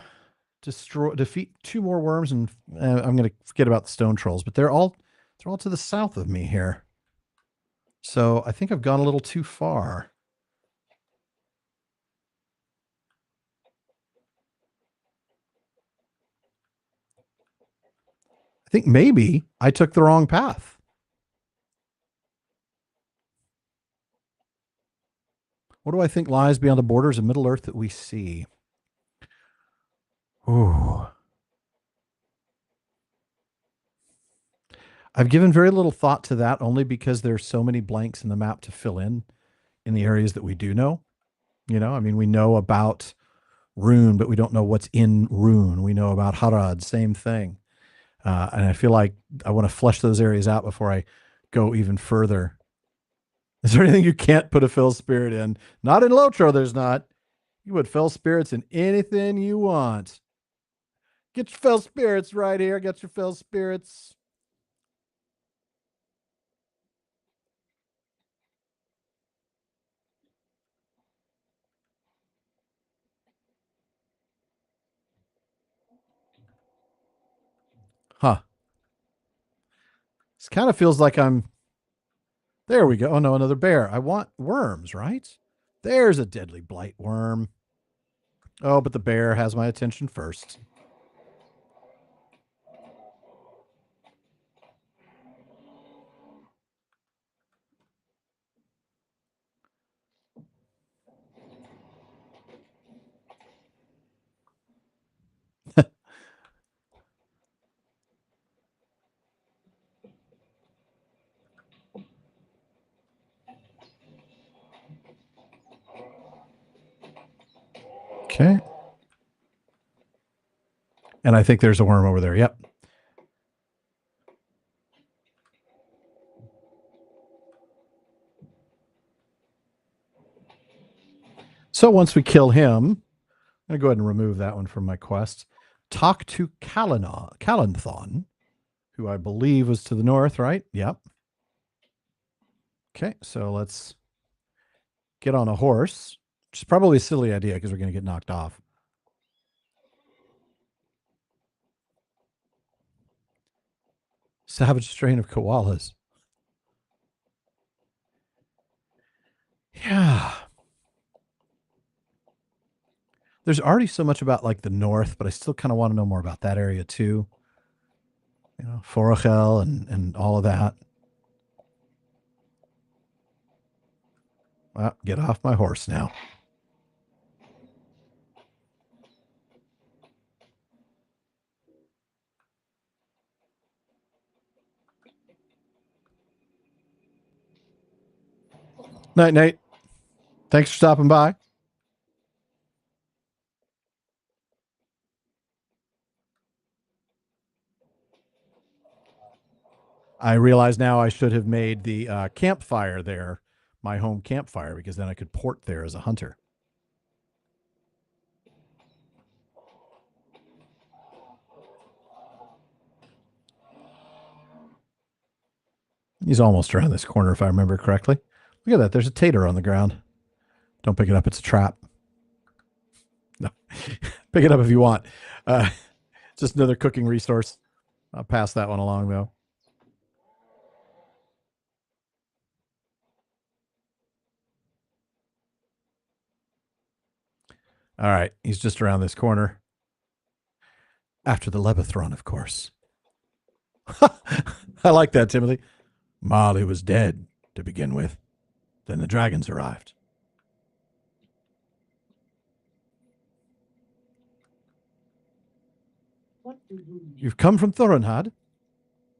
defeat 2 more worms, and I'm going to forget about the stone trolls, but they're all to the south of me here. So I think I've gone a little too far. I think maybe I took the wrong path. What do I think lies beyond the borders of Middle Earth that we see? Ooh. I've given very little thought to that only because there's so many blanks in the map to fill in the areas that we do know. You know, I mean, we know about Rune, but we don't know what's in Rune. We know about Harad, same thing. And I feel like I want to flesh those areas out before I go even further. Is there anything you can't put a Fell Spirit in? Not in Lotro, there's not. You put Fell Spirits in anything you want. Get your Fell Spirits right here. Get your Fell Spirits. Huh. This kind of feels like I'm. There we go. Oh, no, another bear. I want worms, right? There's a deadly blight worm. Oh, but the bear has my attention first. Okay. And I think there's a worm over there. Yep. So once we kill him, I'm going to go ahead and remove that one from my quest. Talk to Calanthon, who I believe was to the north, right? Yep. Okay, so let's get on a horse, which is probably a silly idea because we're going to get knocked off. Savage strain of koalas. Yeah. There's already so much about like the north, but I still kind of want to know more about that area too. You know, Forachel and all of that. Well, get off my horse now. Night, Nate. Thanks for stopping by. I realize now I should have made the campfire there my home campfire because then I could port there as a hunter. He's almost around this corner if I remember correctly. Look at that. There's a tater on the ground. Don't pick it up. It's a trap. No. Pick it up if you want. Just another cooking resource. I'll pass that one along, though. All right. He's just around this corner. After the Lebathron, of course. I like that, Timothy. Marley was dead to begin with. Then the dragons arrived. You've come from Thorinhad?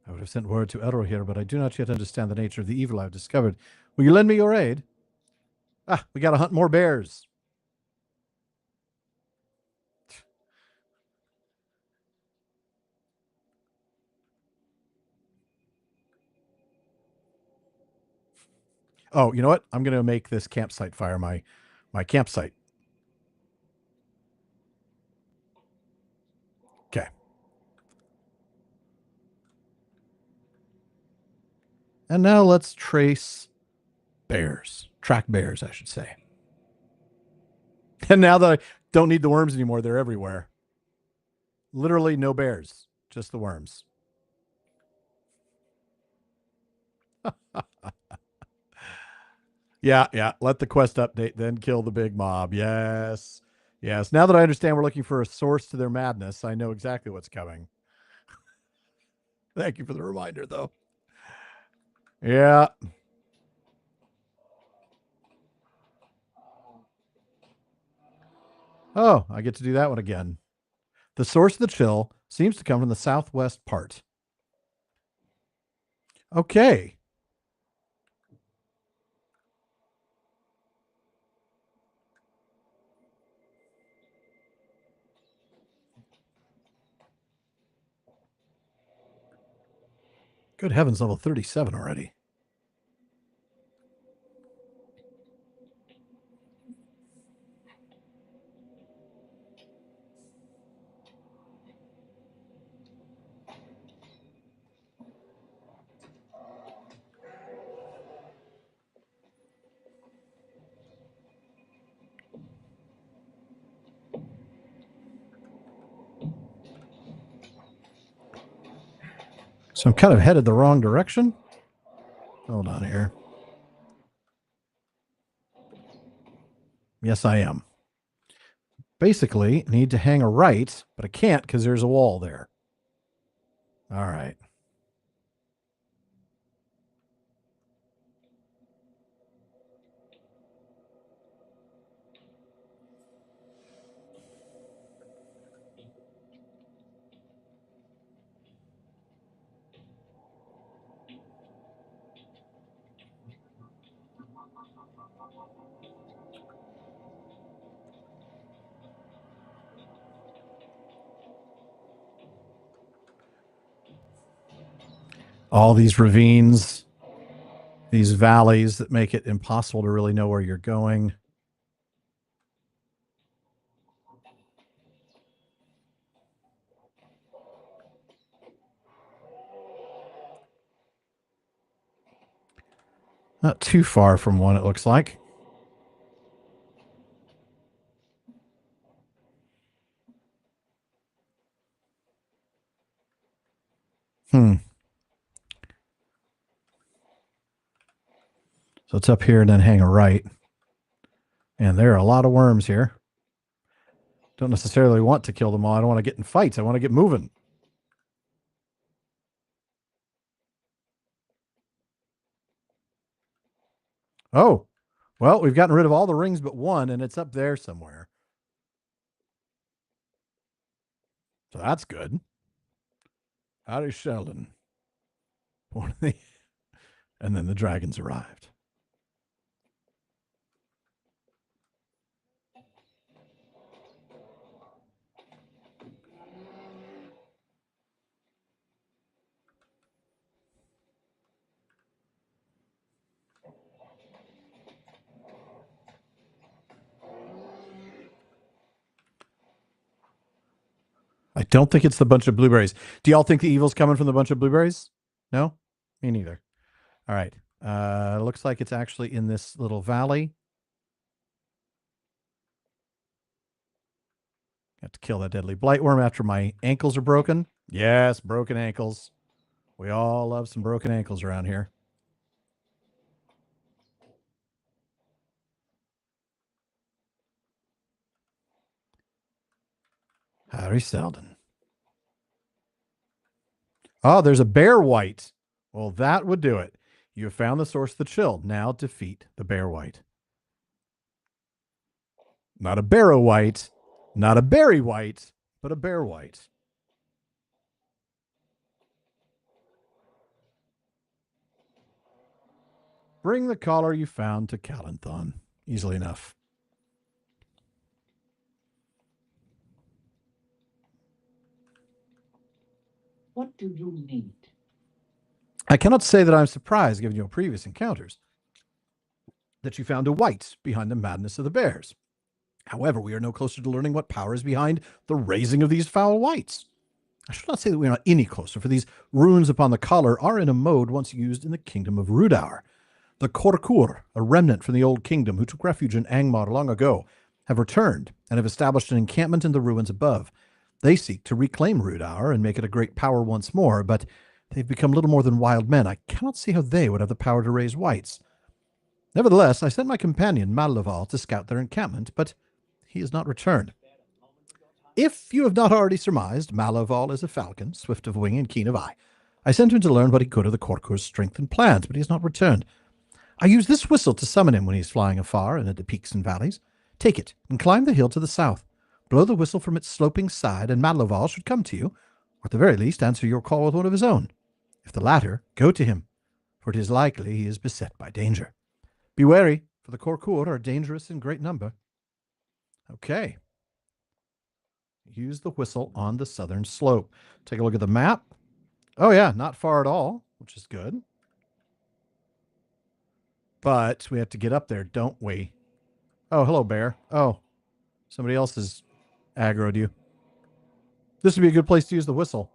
I would have sent word to Elro here, but I do not yet understand the nature of the evil I've discovered. Will you lend me your aid? Ah, we got to hunt more bears. Oh, you know what? I'm going to make this campsite fire my campsite. Okay. And now let's trace bears. Track bears, I should say. And now that I don't need the worms anymore, they're everywhere. Literally no bears, just the worms. Yeah. Let the quest update, then kill the big mob. Yes. Now that I understand we're looking for a source to their madness, I know exactly what's coming. Thank you for the reminder, though. Yeah. Oh, I get to do that one again. The source of the chill seems to come from the southwest part. Okay. Good heavens, level 37 already. So I'm kind of headed the wrong direction. Hold on here. Yes, I am. Basically, I need to hang a right, but I can't because there's a wall there. All right. All these ravines, these valleys that make it impossible to really know where you're going. Not too far from one, it looks like. So it's up here and then hang a right. And there are a lot of worms here. Don't necessarily want to kill them all. I don't want to get in fights. I want to get moving. Oh, well, we've gotten rid of all the rings but one, and it's up there somewhere. So that's good. Howdy, Sheldon. And then the dragons arrived. I don't think it's the bunch of blueberries. Do y'all think the evil's coming from the bunch of blueberries? No? Me neither. All right. Looks like it's actually in this little valley. Have to kill that deadly blightworm after my ankles are broken. Yes, broken ankles. We all love some broken ankles around here. Harry Seldon. Oh, there's a bear white. Well, that would do it. You have found the source of the chill. Now defeat the bear white. Not a barrow white, not a berry white, but a bear white. Bring the collar you found to Calenthon. Easily enough. What do you need? I cannot say that I'm surprised, given your previous encounters, that you found a white behind the madness of the bears. However, we are no closer to learning what power is behind the raising of these foul whites. I should not say that we are not any closer, for these runes upon the collar are in a mode once used in the kingdom of Rudaur. The Korkur, a remnant from the old kingdom who took refuge in Angmar long ago, have returned and have established an encampment in the ruins above. They seek to reclaim Rudaur and make it a great power once more, but they've become little more than wild men. I cannot see how they would have the power to raise whites. Nevertheless, I sent my companion Malaval to scout their encampment, but he has not returned. If you have not already surmised, Malaval is a falcon, swift of wing and keen of eye. I sent him to learn what he could of the Korkur's strength and plans, but he has not returned. I use this whistle to summon him when he is flying afar and at the peaks and valleys. Take it and climb the hill to the south. Blow the whistle from its sloping side, and Malaval should come to you, or at the very least answer your call with one of his own. If the latter, go to him, for it is likely he is beset by danger. Be wary, for the Korkur are dangerous in great number. Okay. Use the whistle on the southern slope. Take a look at the map. Oh, yeah, not far at all, which is good. But we have to get up there, don't we? Oh, hello, bear. Oh, somebody else has aggroed you. This would be a good place to use the whistle.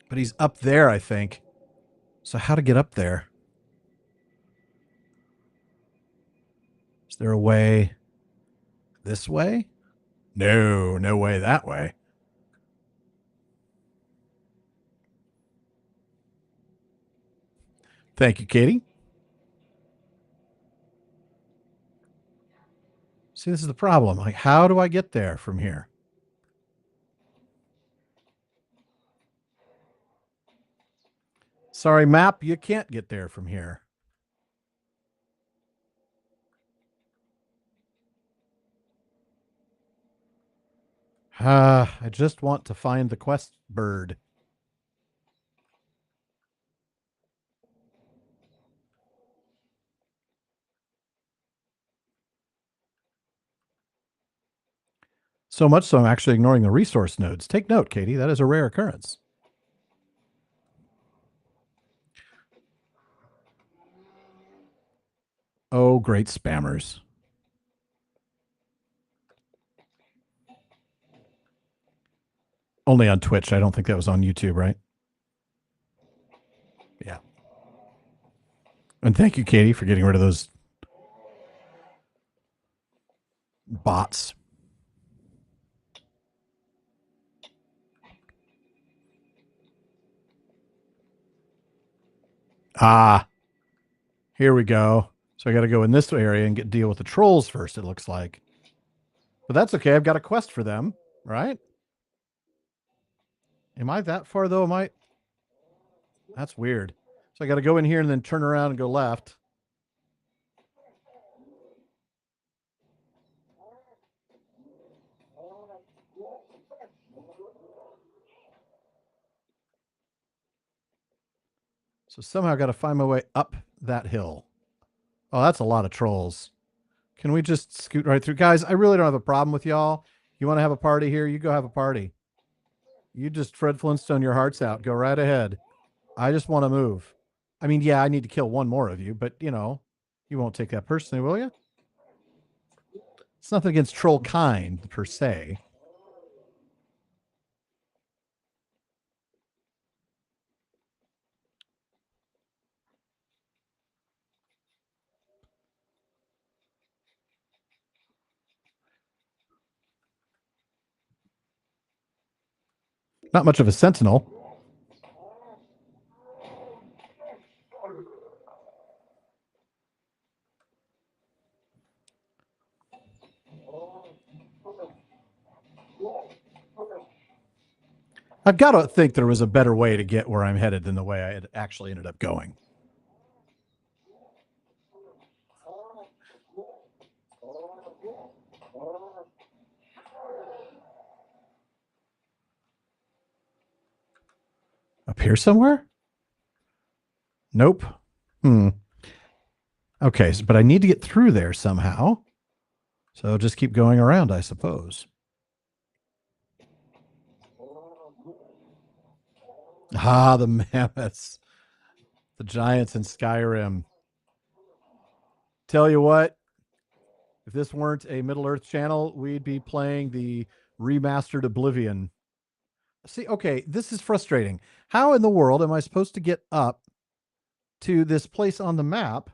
But he's up there, I think. So how to get up there? Is there a way this way? No, no way that way. Thank you, Katie. See, this is the problem. Like, how do I get there from here? Sorry, map, you can't get there from here. I just want to find the quest bird. So much so I'm actually ignoring the resource nodes. Take note, Katie. That is a rare occurrence. Oh, great spammers. Only on Twitch. I don't think that was on YouTube, right? Yeah. And thank you, Katie, for getting rid of those bots. Ah, here we go. So I got to go in this area and deal with the trolls first, it looks like. But that's okay. I've got a quest for them, right? Am I that far, though? Am I? That's weird. So I got to go in here and then turn around and go left. So somehow I got to find my way up that hill. Oh, that's a lot of trolls. Can we just scoot right through? Guys, I really don't have a problem with y'all. You want to have a party here? You go have a party. You just Fred Flintstone your hearts out. Go right ahead. I just want to move. I mean, yeah, I need to kill one more of you, but, you know, you won't take that personally, will you? It's nothing against troll kind, per se. Not much of a sentinel. I've got to think there was a better way to get where I'm headed than the way I had actually ended up going. Up here somewhere? Nope. Okay, but I need to get through there somehow. So just keep going around, I suppose. Ah, the mammoths. The giants in Skyrim. Tell you what, if this weren't a Middle-earth channel, we'd be playing the remastered Oblivion. See, okay, this is frustrating. How in the world am I supposed to get up to this place on the map?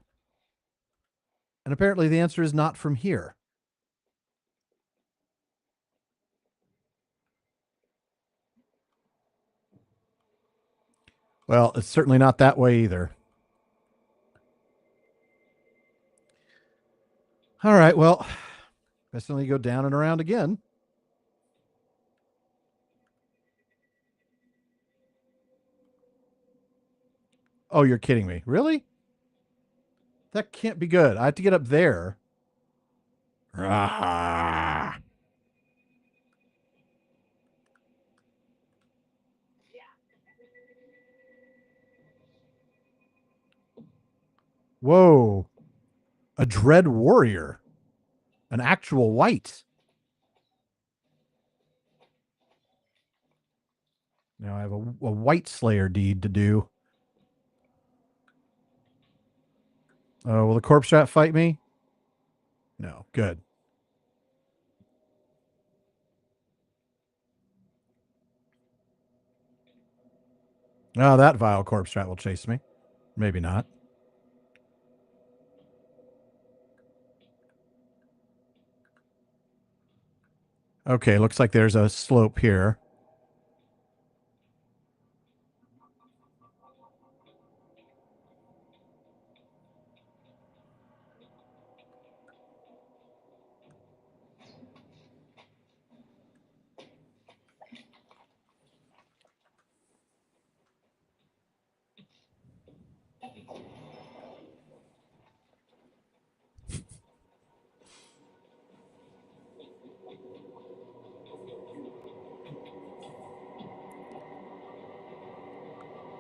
And apparently the answer is not from here. Well, it's certainly not that way either. All right, well, best only go down and around again. Oh, you're kidding me. Really? That can't be good. I have to get up there. Ah. Whoa. A dread warrior. An actual white. Now I have a white slayer deed to do. Oh, will the corpse rat fight me? No. Good. Oh, that vile corpse rat will chase me. Maybe not. Okay, looks like there's a slope here.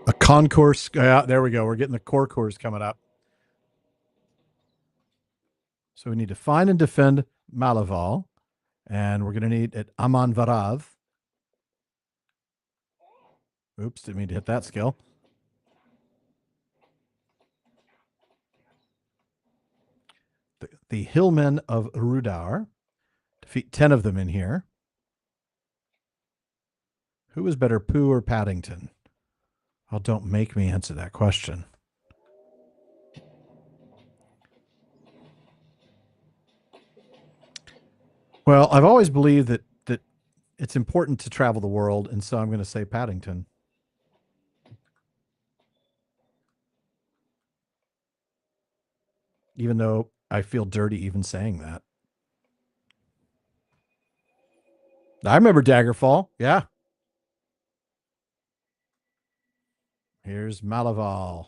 A concourse. There we go. We're getting the concourse coming up. So we need to find and defend Malaval. And we're going to need it Aman Varav. Oops, didn't mean to hit that skill. The Hillmen of Rudar. Defeat 10 of them in here. Who is better, Pooh or Paddington? Well, don't make me answer that question. Well, I've always believed that it's important to travel the world, and so I'm going to say Paddington. Even though I feel dirty even saying that. I remember Daggerfall. Yeah. Here's Malaval.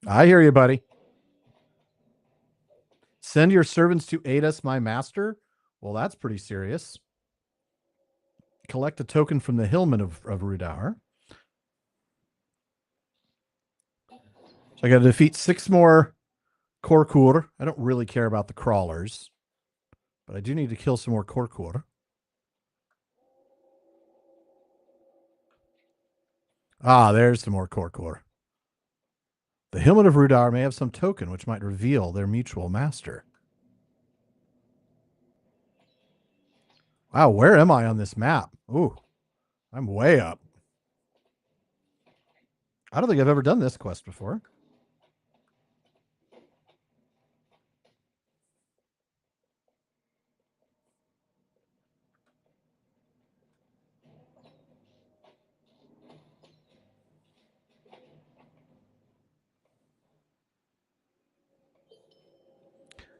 I hear you, buddy. Send your servants to aid us, my master. Well, that's pretty serious. Collect a token from the Hillman of Rudar. So I got to defeat 6 more Korkur. I don't really care about the crawlers, but I do need to kill some more Korkur. Ah, there's some more Korkur. The Hillman of Rudar may have some token which might reveal their mutual master. Wow, where am I on this map? Ooh, I'm way up. I don't think I've ever done this quest before.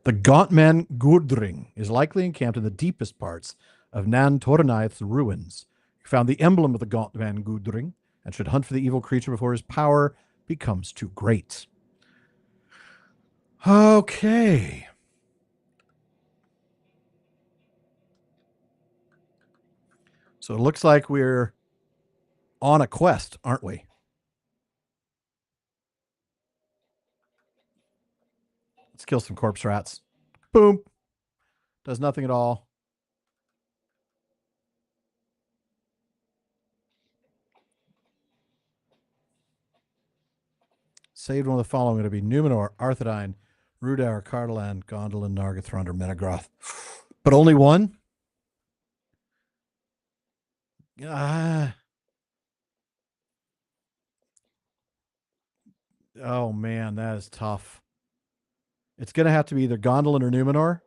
The Gauntman Gurdring is likely encamped in the deepest parts of Nan Tornaith's ruins. You found the emblem of the Gauntman Gurdring and should hunt for the evil creature before his power becomes too great. Okay. So it looks like we're on a quest, aren't we? Let's kill some corpse rats. Boom. Does nothing at all. Saved one of the following. It'll be Numenor, Arthedain, Rudar, Cardolan, Gondolin, Nargothrond, or Menegroth. But only one? Oh, man, that is tough. It's going to have to be either Gondolin or Numenor.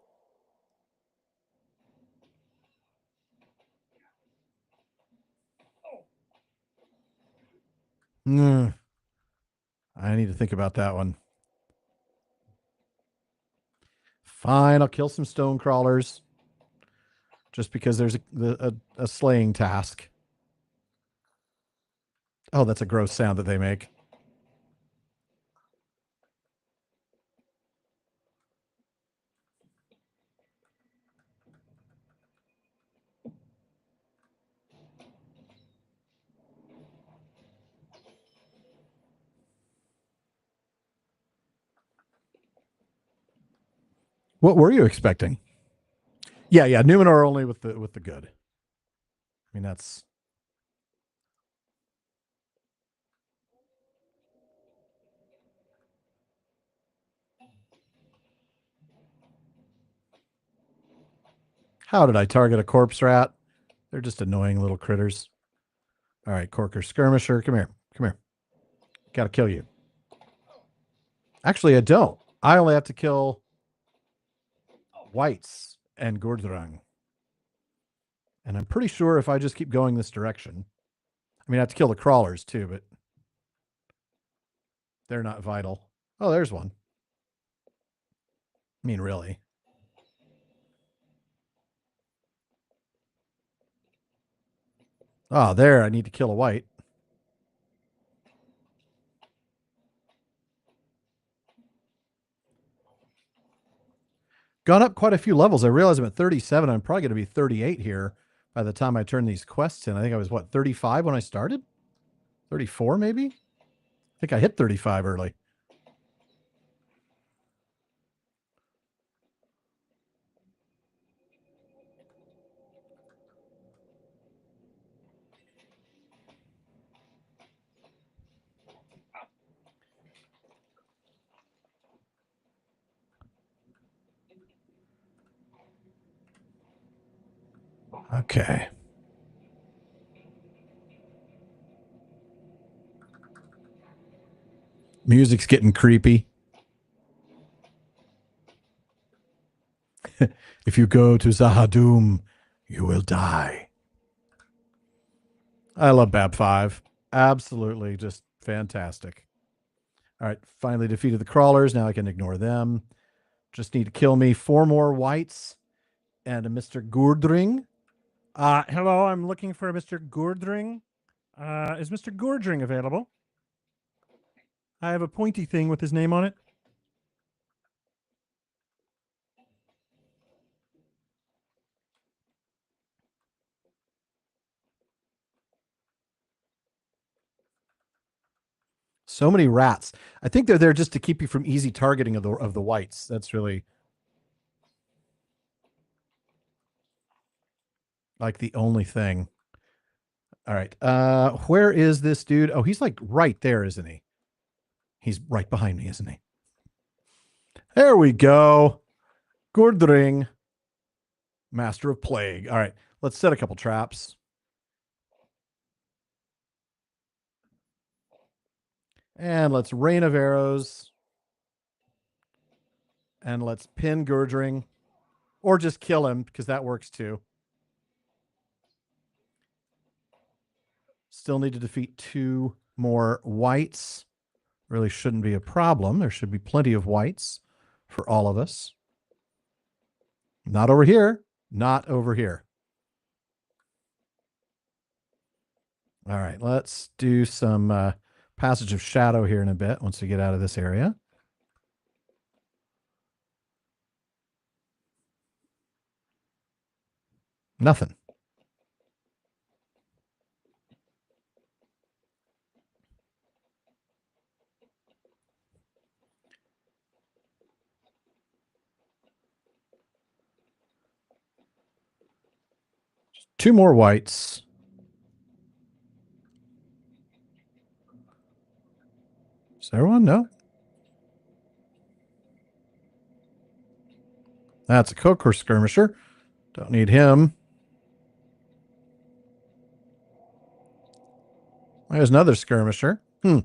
I need to think about that one. Fine, I'll kill some stone crawlers just because there's a slaying task. Oh, that's a gross sound that they make. What were you expecting? Yeah, Numenor only with the good. I mean, that's how did I target a corpse rat? They're just annoying little critters. All right, Corker Skirmisher, come here. Come here. Gotta kill you. Actually, I don't. I only have to kill whites and Gordrang. And I'm pretty sure if I just keep going this direction, I mean, I have to kill the crawlers too, but they're not vital. Oh, there's one. I mean, really. Oh, there, I need to kill a white. Gone up quite a few levels. I realize I'm at 37. I'm probably going to be 38 here by the time I turn these quests in. I think I was, 35 when I started? 34 maybe? I think I hit 35 early. Okay. Music's getting creepy. If you go to Zahadum, you will die. I love Bab 5. Absolutely just fantastic. All right, finally defeated the crawlers. Now I can ignore them. Just need to kill me 4 more whites and a Mr. Gurdring. Hello, I'm looking for a Mr. Gurdring. Is Mr. Gurdring available? I have a pointy thing with his name on it. So many rats. I think they're there just to keep you from easy targeting of the whites. That's really like the only thing. All right. Where is this dude? Oh, he's like right there, isn't he? He's right behind me, isn't he? There we go. Gurdring, Master of Plague. All right. Let's set a couple traps. And let's rain of arrows. And let's pin Gurdring. Or just kill him, because that works too. Still need to defeat 2 more whites. Really shouldn't be a problem. There should be plenty of whites for all of us. Not over here. Not over here. All right, let's do some Passage of Shadow here in a bit once we get out of this area. Nothing. Just 2 more whites. Is there one? No. That's a cook or skirmisher. Don't need him. There's another skirmisher. All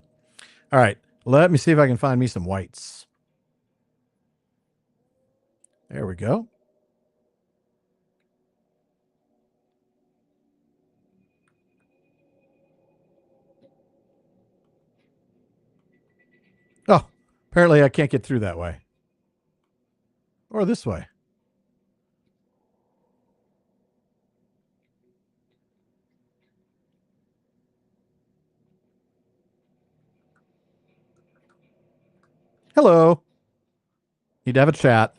right. Let me see if I can find me some whites. There we go. Oh, apparently I can't get through that way. Or this way. Hello. Need to have a chat.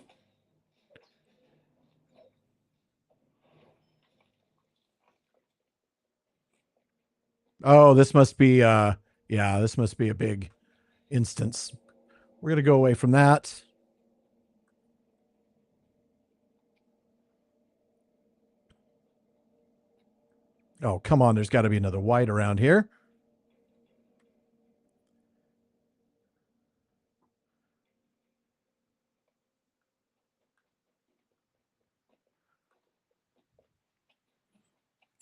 Oh, this must be yeah, this must be a big instance. We're going to go away from that. Oh, come on. There's got to be another white around here.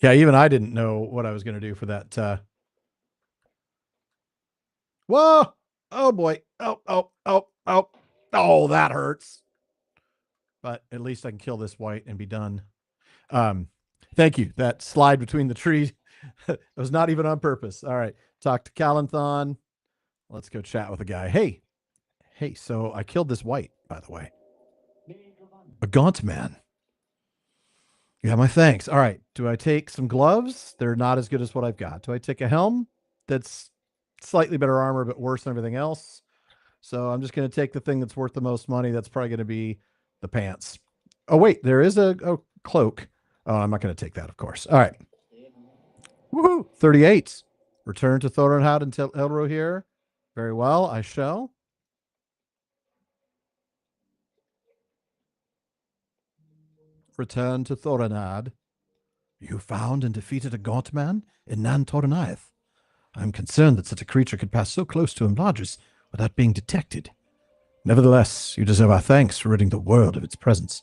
Yeah, even I didn't know what I was going to do for that. Whoa! Oh, boy. Oh, that hurts. But at least I can kill this white and be done. Thank you. That slide between the trees it was not even on purpose. All right. Talk to Calanthon. Let's go chat with the guy. Hey, so I killed this white, by the way. A gaunt man. Yeah, my thanks. All right. Do I take some gloves? They're not as good as what I've got. Do I take a helm that's slightly better armor, but worse than everything else? So I'm just going to take the thing that's worth the most money. That's probably going to be the pants. Oh, wait, there is a cloak. Oh, I'm not going to take that, of course. All right. Woohoo! 38. Return to Thorinhad and tell Elro here. Very well, I shall. Return to Thorinhad. You found and defeated a gaunt man in Nan Toranaeth. I am concerned that such a creature could pass so close to Imladris without being detected. Nevertheless, you deserve our thanks for ridding the world of its presence.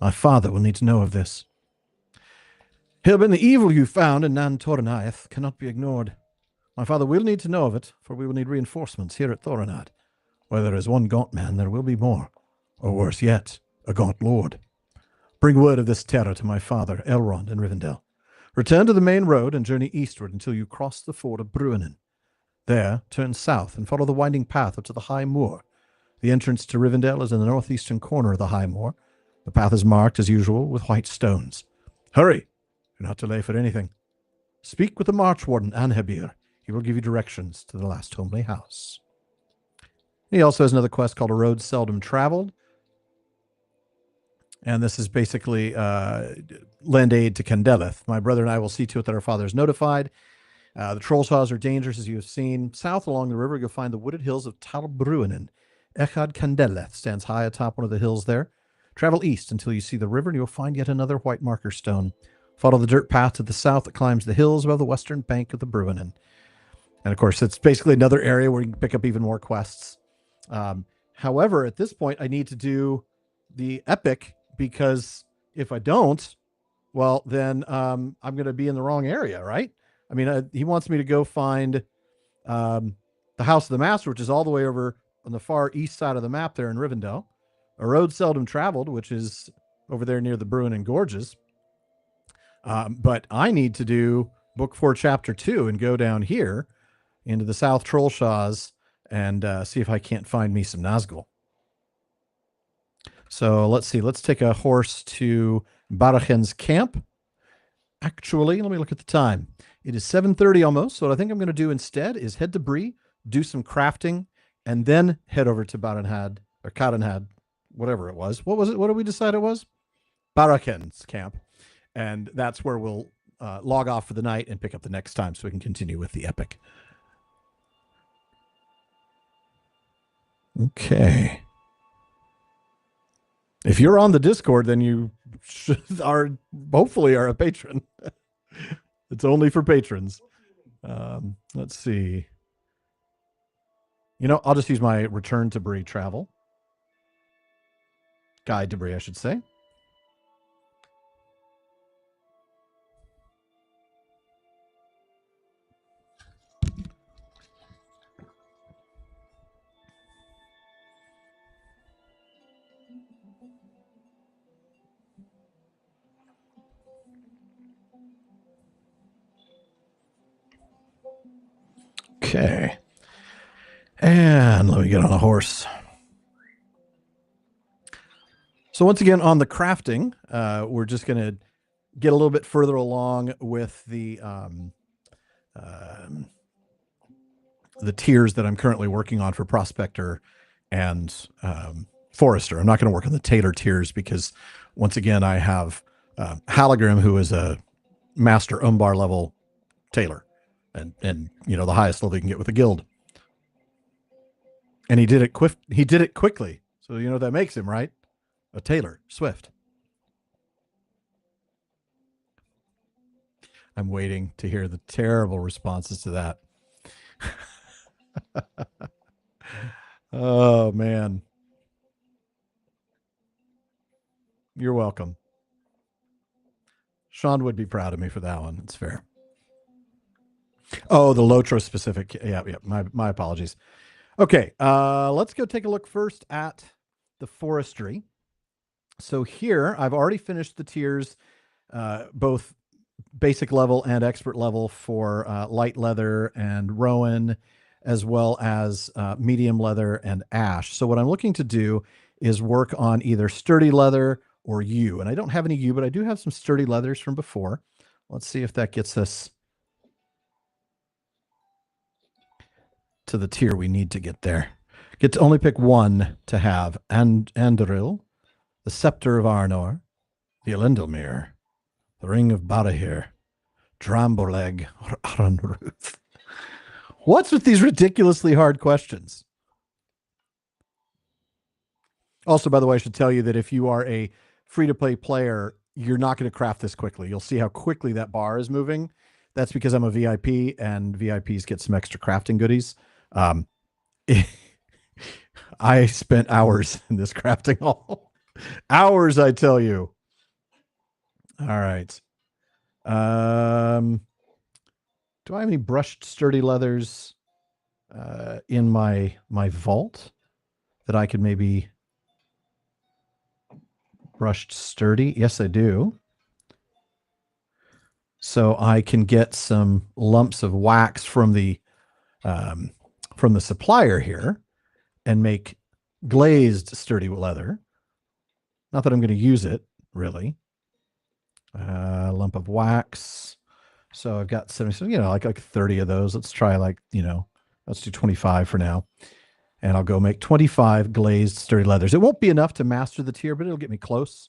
My father will need to know of this. Hilbin, the evil you found in Nan Toranaeth cannot be ignored. My father will need to know of it, for we will need reinforcements here at Thorinhad. Where there is one gaunt man, there will be more. Or worse yet, a gaunt lord. Bring word of this terror to my father, Elrond, in Rivendell. Return to the main road and journey eastward until you cross the ford of Bruinen. There, turn south and follow the winding path up to the high moor. The entrance to Rivendell is in the northeastern corner of the high moor. The path is marked, as usual, with white stones. Hurry! Do not delay for anything. Speak with the March Warden, Anhebir. He will give you directions to the last homely house. He also has another quest called A Road Seldom Traveled. And this is basically lend aid to Candeleth. My brother and I will see to it that our father is notified. The Trollshaws are dangerous, as you have seen. South along the river, you'll find the wooded hills of Talbruinen. Echad Candeleth stands high atop one of the hills there. Travel east until you see the river, and you'll find yet another white marker stone. Follow the dirt path to the south that climbs the hills above the western bank of the Bruinen. And, of course, it's basically another area where you can pick up even more quests. However, at this point, I need to do the epic, because if I don't, well, then I'm going to be in the wrong area, right? I mean, he wants me to go find the House of the Master, which is all the way over on the far east side of the map there in Rivendell. A Road Seldom Traveled, which is over there near the Bruinen Gorges. But I need to do Book 4, Chapter 2 and go down here into the South Trollshaws and see if I can't find me some Nazgul. So let's see. Let's take a horse to Barachen's camp. Actually, let me look at the time. It is 7:30 almost. So what I think I'm going to do instead is head to Bree, do some crafting, and then head over to Baranhad or Karanhad, whatever it was. What was it? What did we decide it was? Barachen's camp. And that's where we'll log off for the night and pick up the next time so we can continue with the epic. Okay. If you're on the Discord, then you are hopefully are a patron. It's only for patrons. Let's see. You know, I'll just use my return to Bree travel. Guide to Bree, I should say. Okay. And let me get on a horse. So once again, on the crafting, we're just going to get a little bit further along with the tiers that I'm currently working on for Prospector and Forester. I'm not going to work on the Tailor tiers because, once again, I have Halagrim, who is a Master Umbar level Tailor, and you know, the highest level you can get with the guild. And he did it quickly. So you know what that makes him, right? A Tailor, swift. I'm waiting to hear the terrible responses to that. Oh, man. You're welcome. Sean would be proud of me for that one. It's fair. Oh, the LotRO specific. Yeah. My apologies. Okay, let's go take a look first at the forestry. So here, I've already finished the tiers, both basic level and expert level for light leather and rowan, as well as medium leather and ash. So what I'm looking to do is work on either sturdy leather or yew. And I don't have any yew, but I do have some sturdy leathers from before. Let's see if that gets us to the tier we need to get there. Get to only pick one to have. Andril. the Scepter of Arnor, the Elendilmere, the Ring of Barahir, Dramboleg, or Aranruth. What's with these ridiculously hard questions? Also, by the way, I should tell you that if you are a free-to-play player, you're not going to craft this quickly. You'll see how quickly that bar is moving. That's because I'm a VIP, and VIPs get some extra crafting goodies. I spent hours in this crafting hall. Hours, I tell you. All right. Do I have any brushed sturdy leathers in my vault that I could maybe brushed sturdy? Yes, I do. So I can get some lumps of wax from the supplier here and make glazed sturdy leather. Not that I'm going to use it really. Lump of wax. So I've got 70, like 30 of those. Let's try let's do 25 for now. And I'll go make 25 glazed sturdy leathers. It won't be enough to master the tier, but it'll get me close.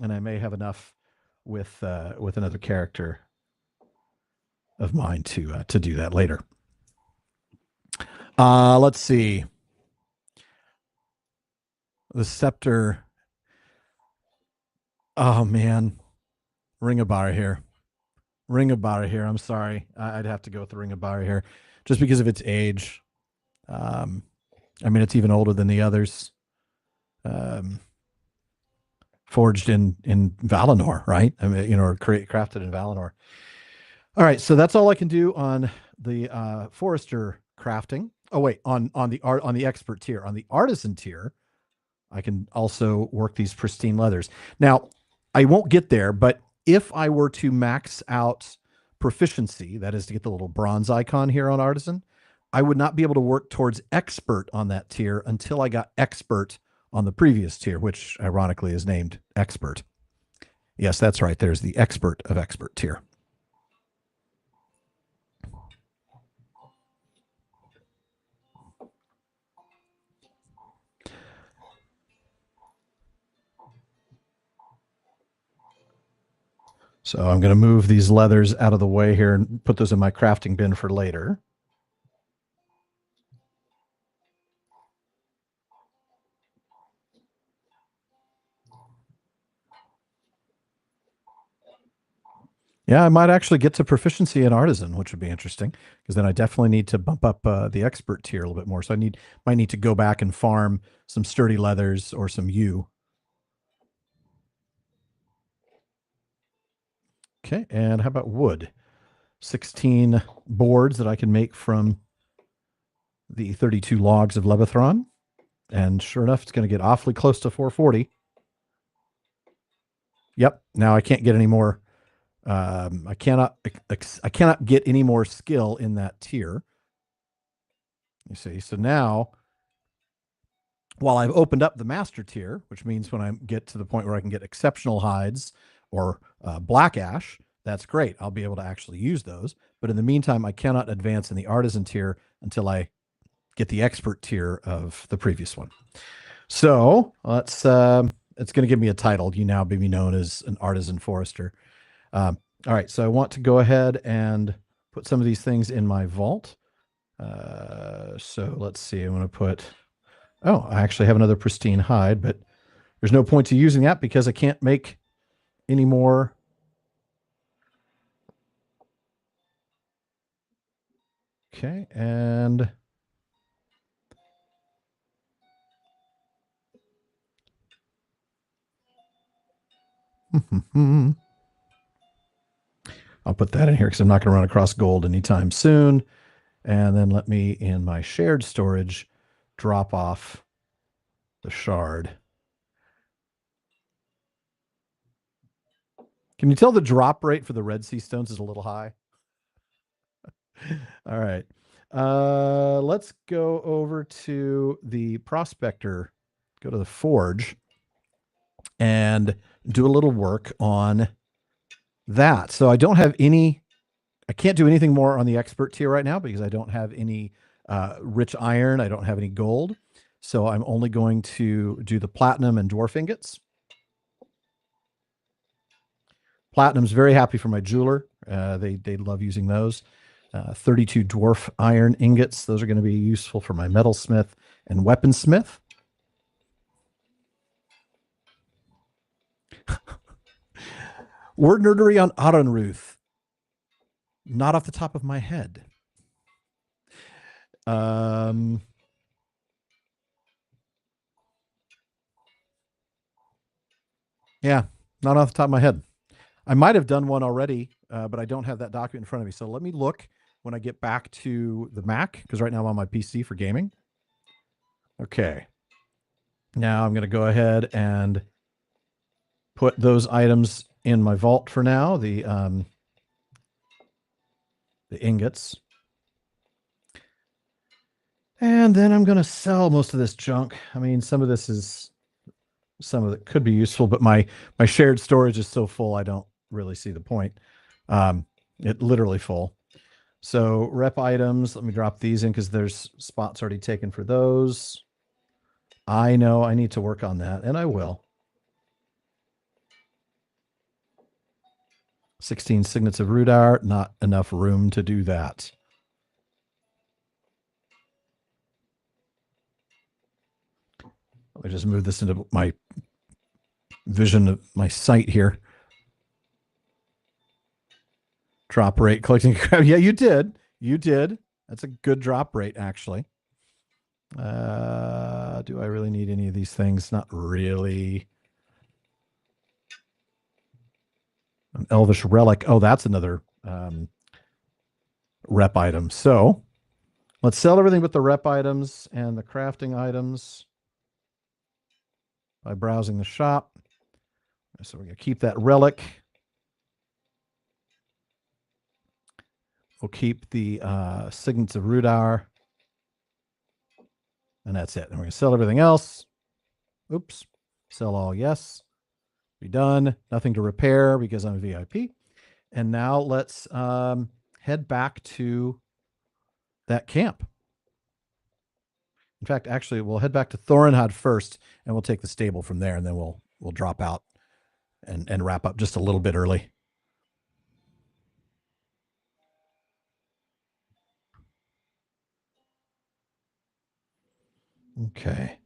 And I may have enough with another character of mine to do that later. Let's see. The Scepter. Oh man, Ring of Barahir. Ring of Barahir. I'm sorry, I'd have to go with the Ring of Barahir, just because of its age. I mean, it's even older than the others. Forged in Valinor, right? I mean, or crafted in Valinor. All right, so that's all I can do on the Forester crafting. Oh wait, on the expert tier. On the artisan tier, I can also work these pristine leathers. Now, I won't get there, but if I were to max out proficiency, that is to get the little bronze icon here on artisan, I would not be able to work towards expert on that tier until I got expert on the previous tier, which ironically is named expert. Yes, that's right. There's the expert of expert tier. So I'm going to move these leathers out of the way here and put those in my crafting bin for later. Yeah, I might actually get to proficiency in artisan, which would be interesting, because then I definitely need to bump up the expert tier a little bit more. So might need to go back and farm some sturdy leathers or some yew. Okay, and how about wood? 16 boards that I can make from the 32 logs of Levathron. And sure enough, it's going to get awfully close to 440. Yep, now I can't get any more. I cannot get any more skill in that tier. You see, so now, while I've opened up the master tier, which means when I get to the point where I can get exceptional hides or black ash, that's great. I'll be able to actually use those. But in the meantime, I cannot advance in the artisan tier until I get the expert tier of the previous one. So let's it's going to give me a title. You now be known as an artisan forester. All right, so I want to go ahead and put some of these things in my vault. So let's see. I'm going to put. Oh, I actually have another pristine hide, but there's no point to using that because I can't make any more. Okay, and I'll put that in here because I'm not going to run across gold anytime soon. And then let me, in my shared storage, drop off the shard. Can you tell the drop rate for the Red Sea stones is a little high? All right. Let's go over to the prospector, go to the forge, and do a little work on that. So I don't have any, I can't do anything more on the expert tier right now because I don't have any rich iron. I don't have any gold. So I'm only going to do the platinum and dwarf ingots. Platinum's very happy for my jeweler. They love using those. 32 dwarf iron ingots. Those are going to be useful for my metalsmith and weaponsmith. Word nerdery on Aronruth. Not off the top of my head. Yeah, not off the top of my head. I might have done one already, but I don't have that document in front of me. So let me look when I get back to the Mac, because right now I'm on my PC for gaming. Okay. Now I'm going to go ahead and put those items in my vault for now, the ingots. And then I'm going to sell most of this junk. I mean, some of it could be useful, but my shared storage is so full, I don't really see the point. It literally full. So rep items, let me drop these in because there's spots already taken for those. I know I need to work on that, and I will. 16 signets of root art, not enough room to do that. Let me just move this into my vision of my site here. Drop rate, collecting crap. Yeah, you did. You did. That's a good drop rate, actually. Do I really need any of these things? Not really. An Elvish relic. Oh, that's another rep item. So let's sell everything but the rep items and the crafting items by browsing the shop. So we're going to keep that relic. We'll keep the signets of Rudar. And that's it. And we're going to sell everything else. Oops. Sell all, yes. Be done. Nothing to repair because I'm a VIP. And now let's head back to that camp. In fact, actually, we'll head back to Thorinhad first, and we'll take the stable from there, and then we'll drop out and wrap up just a little bit early. Okay.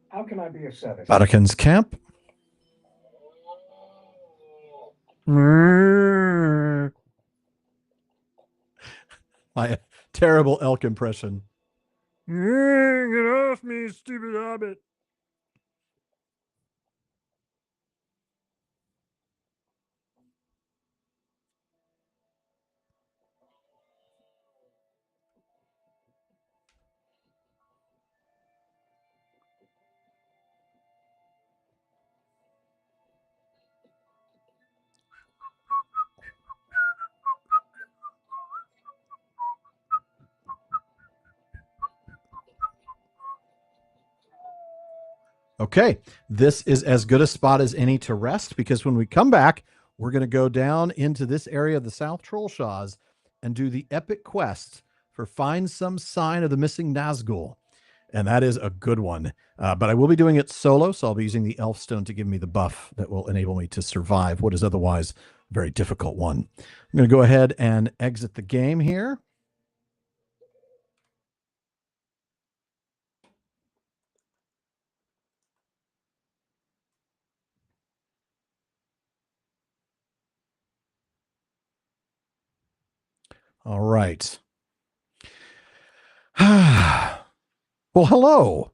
How can I be of service? Vatican's camp. My terrible elk impression. Get off me, stupid hobbit. Okay, this is as good a spot as any to rest, because when we come back, we're going to go down into this area of the South Trollshaws and do the epic quest for Find Some Sign of the Missing Nazgul. And that is a good one. But I will be doing it solo, so I'll be using the Elf Stone to give me the buff that will enable me to survive what is otherwise a very difficult one. I'm going to go ahead and exit the game here. All right. Well, hello. All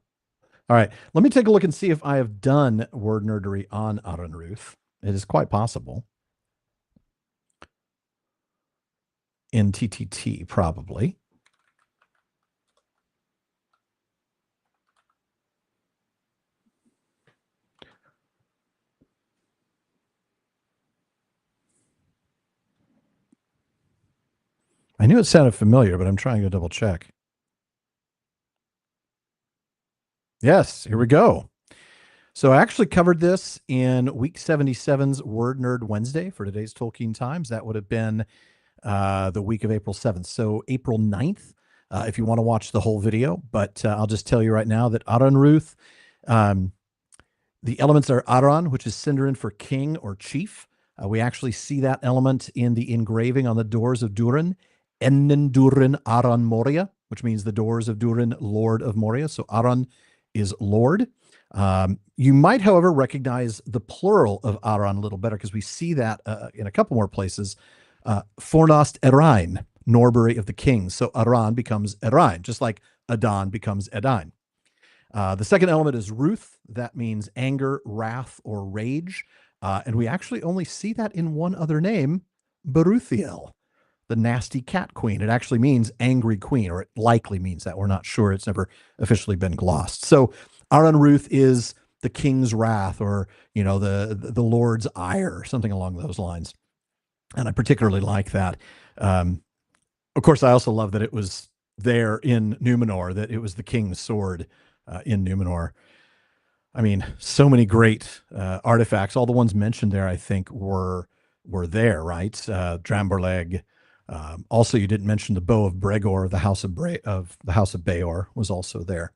right. Let me take a look and see if I have done word nerdery on Aronruth. It is quite possible. In TTT, probably. I knew it sounded familiar, but I'm trying to double check. Yes, here we go. So I actually covered this in week 77's Word Nerd Wednesday for today's Tolkien Times. That would have been the week of April 7th. So April 9th, if you want to watch the whole video. But I'll just tell you right now that Aran Ruth, the elements are Aran, which is Sindarin for king or chief. We actually see that element in the engraving on the doors of Durin, Ennen Durin Aran Moria, which means the doors of Durin, Lord of Moria. So Aran is Lord. You might, however, recognize the plural of Aran a little better because we see that in a couple more places. Fornost Erain, Norbury of the Kings. So Aran becomes Erain, just like Adan becomes Edain. The second element is Ruth. That means anger, wrath, or rage. And we actually only see that in one other name, Beruthiel, the nasty cat queen. It actually means angry queen, or it likely means that. We're not sure. It's never officially been glossed. So Aran Ruth is the king's wrath, or the Lord's ire, something along those lines. And I particularly like that. Of course, I also love that it was there in Numenor, that it was the king's sword in Numenor. I mean, so many great artifacts. All the ones mentioned there, I think, were there, right? Dramborleg. Also, you didn't mention the bow of Bregor, the house of Beor was also there.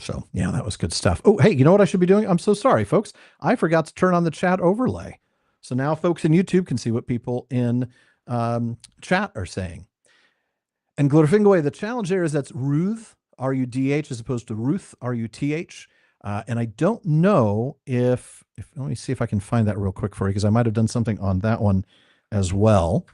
So yeah, that was good stuff. Oh, hey, you know what I should be doing? I'm so sorry, folks. I forgot to turn on the chat overlay. So now folks in YouTube can see what people in chat are saying. And Glorfingway, the challenge there is that's Ruth, R-U-D-H, as opposed to Ruth, R-U-T-H. And I don't know if let me see if I can find that real quick for you, because I might have done something on that one as well.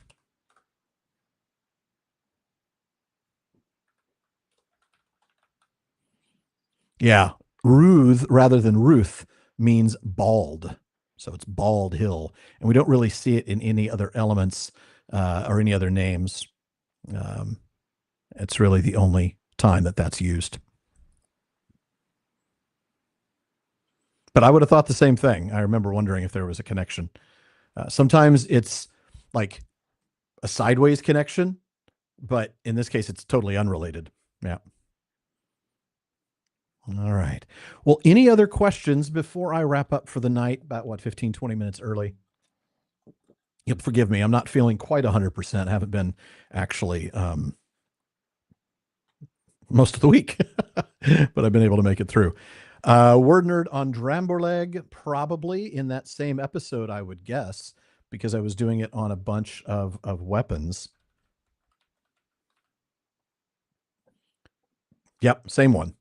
Yeah, Ruth rather than Ruth means bald. So it's Bald Hill. And we don't really see it in any other elements or any other names. It's really the only time that that's used. But I would have thought the same thing. I remember wondering if there was a connection. Sometimes it's like a sideways connection, but in this case, it's totally unrelated. Yeah. All right. Well, any other questions before I wrap up for the night? About 15, 20 minutes early. Yep, forgive me. I'm not feeling quite 100%. Haven't been actually most of the week, but I've been able to make it through. Word nerd on Dramborleg, probably in that same episode, I would guess, because I was doing it on a bunch of weapons. Yep, same one.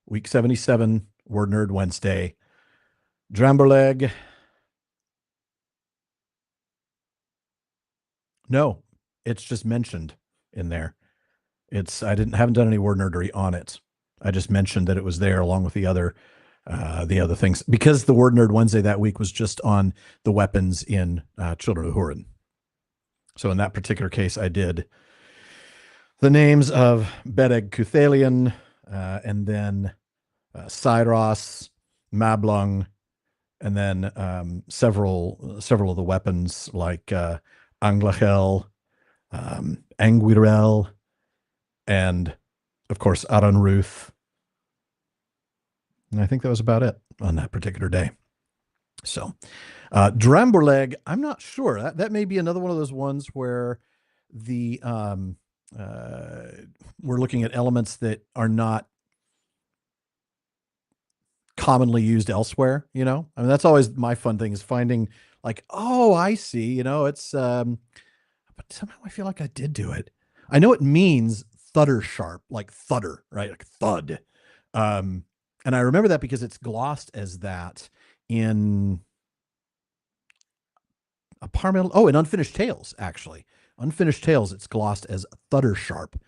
Week 77, Word Nerd Wednesday. Dramborleg. No, it's just mentioned in there. Haven't done any word nerdery on it. I just mentioned that it was there along with the other things, because the Word Nerd Wednesday that week was just on the weapons in Children of Hurin. So in that particular case, I did the names of Bedeg Cuthalion, and then Cyros, Mablung, and then several of the weapons like Anglachel, Anguirel, and of course Aran Ruth. And I think that was about it on that particular day. So Dramborleg, I'm not sure. That may be another one of those ones where the we're looking at elements that are not commonly used elsewhere. I mean, that's always my fun thing, is finding like, oh, I see, it's but somehow I feel like I did do it. I know it means thudder sharp, like thudder, right? Like thud. And I remember that because it's glossed as that in a Parmetal. Oh, in Unfinished Tales, actually. Unfinished Tales, it's glossed as thudder sharp.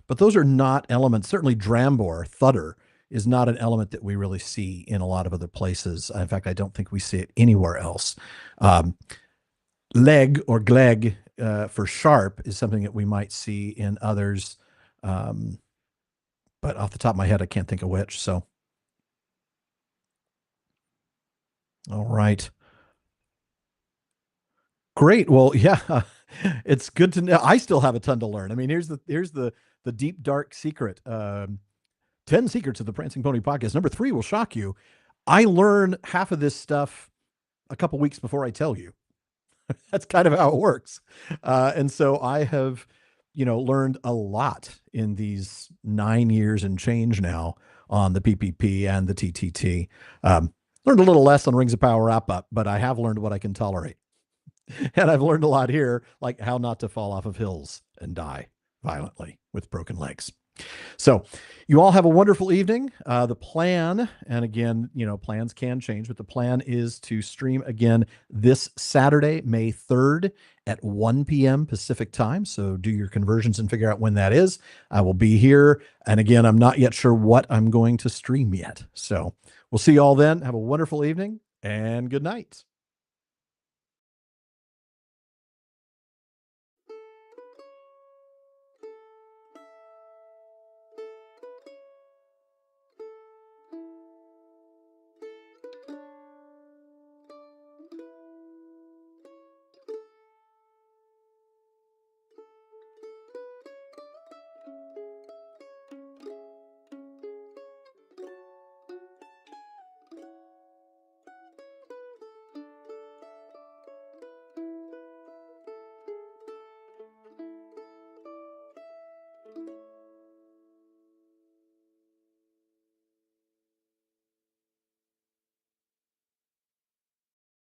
But those are not elements. Certainly Drambor, thudder, is not an element that we really see in a lot of other places. In fact, I don't think we see it anywhere else. Leg or gleg for sharp is something that we might see in others. But off the top of my head, I can't think of which. So, all right. Great. Well, yeah, it's good to know. I still have a ton to learn. I mean, here's the deep dark secret. 10 secrets of the Prancing Pony podcast. Number 3 will shock you. I learn half of this stuff a couple weeks before I tell you. That's kind of how it works. And so I have learned a lot in these 9 years and change now on the PPP and the TTT. Learned a little less on Rings of Power wrap up, but I have learned what I can tolerate. And I've learned a lot here, like how not to fall off of hills and die violently with broken legs. So you all have a wonderful evening. The plan, and again, plans can change, but the plan is to stream again this Saturday, May 3rd at 1 p.m. Pacific time. So do your conversions and figure out when that is. I will be here. And again, I'm not yet sure what I'm going to stream yet. So we'll see you all then. Have a wonderful evening and good night.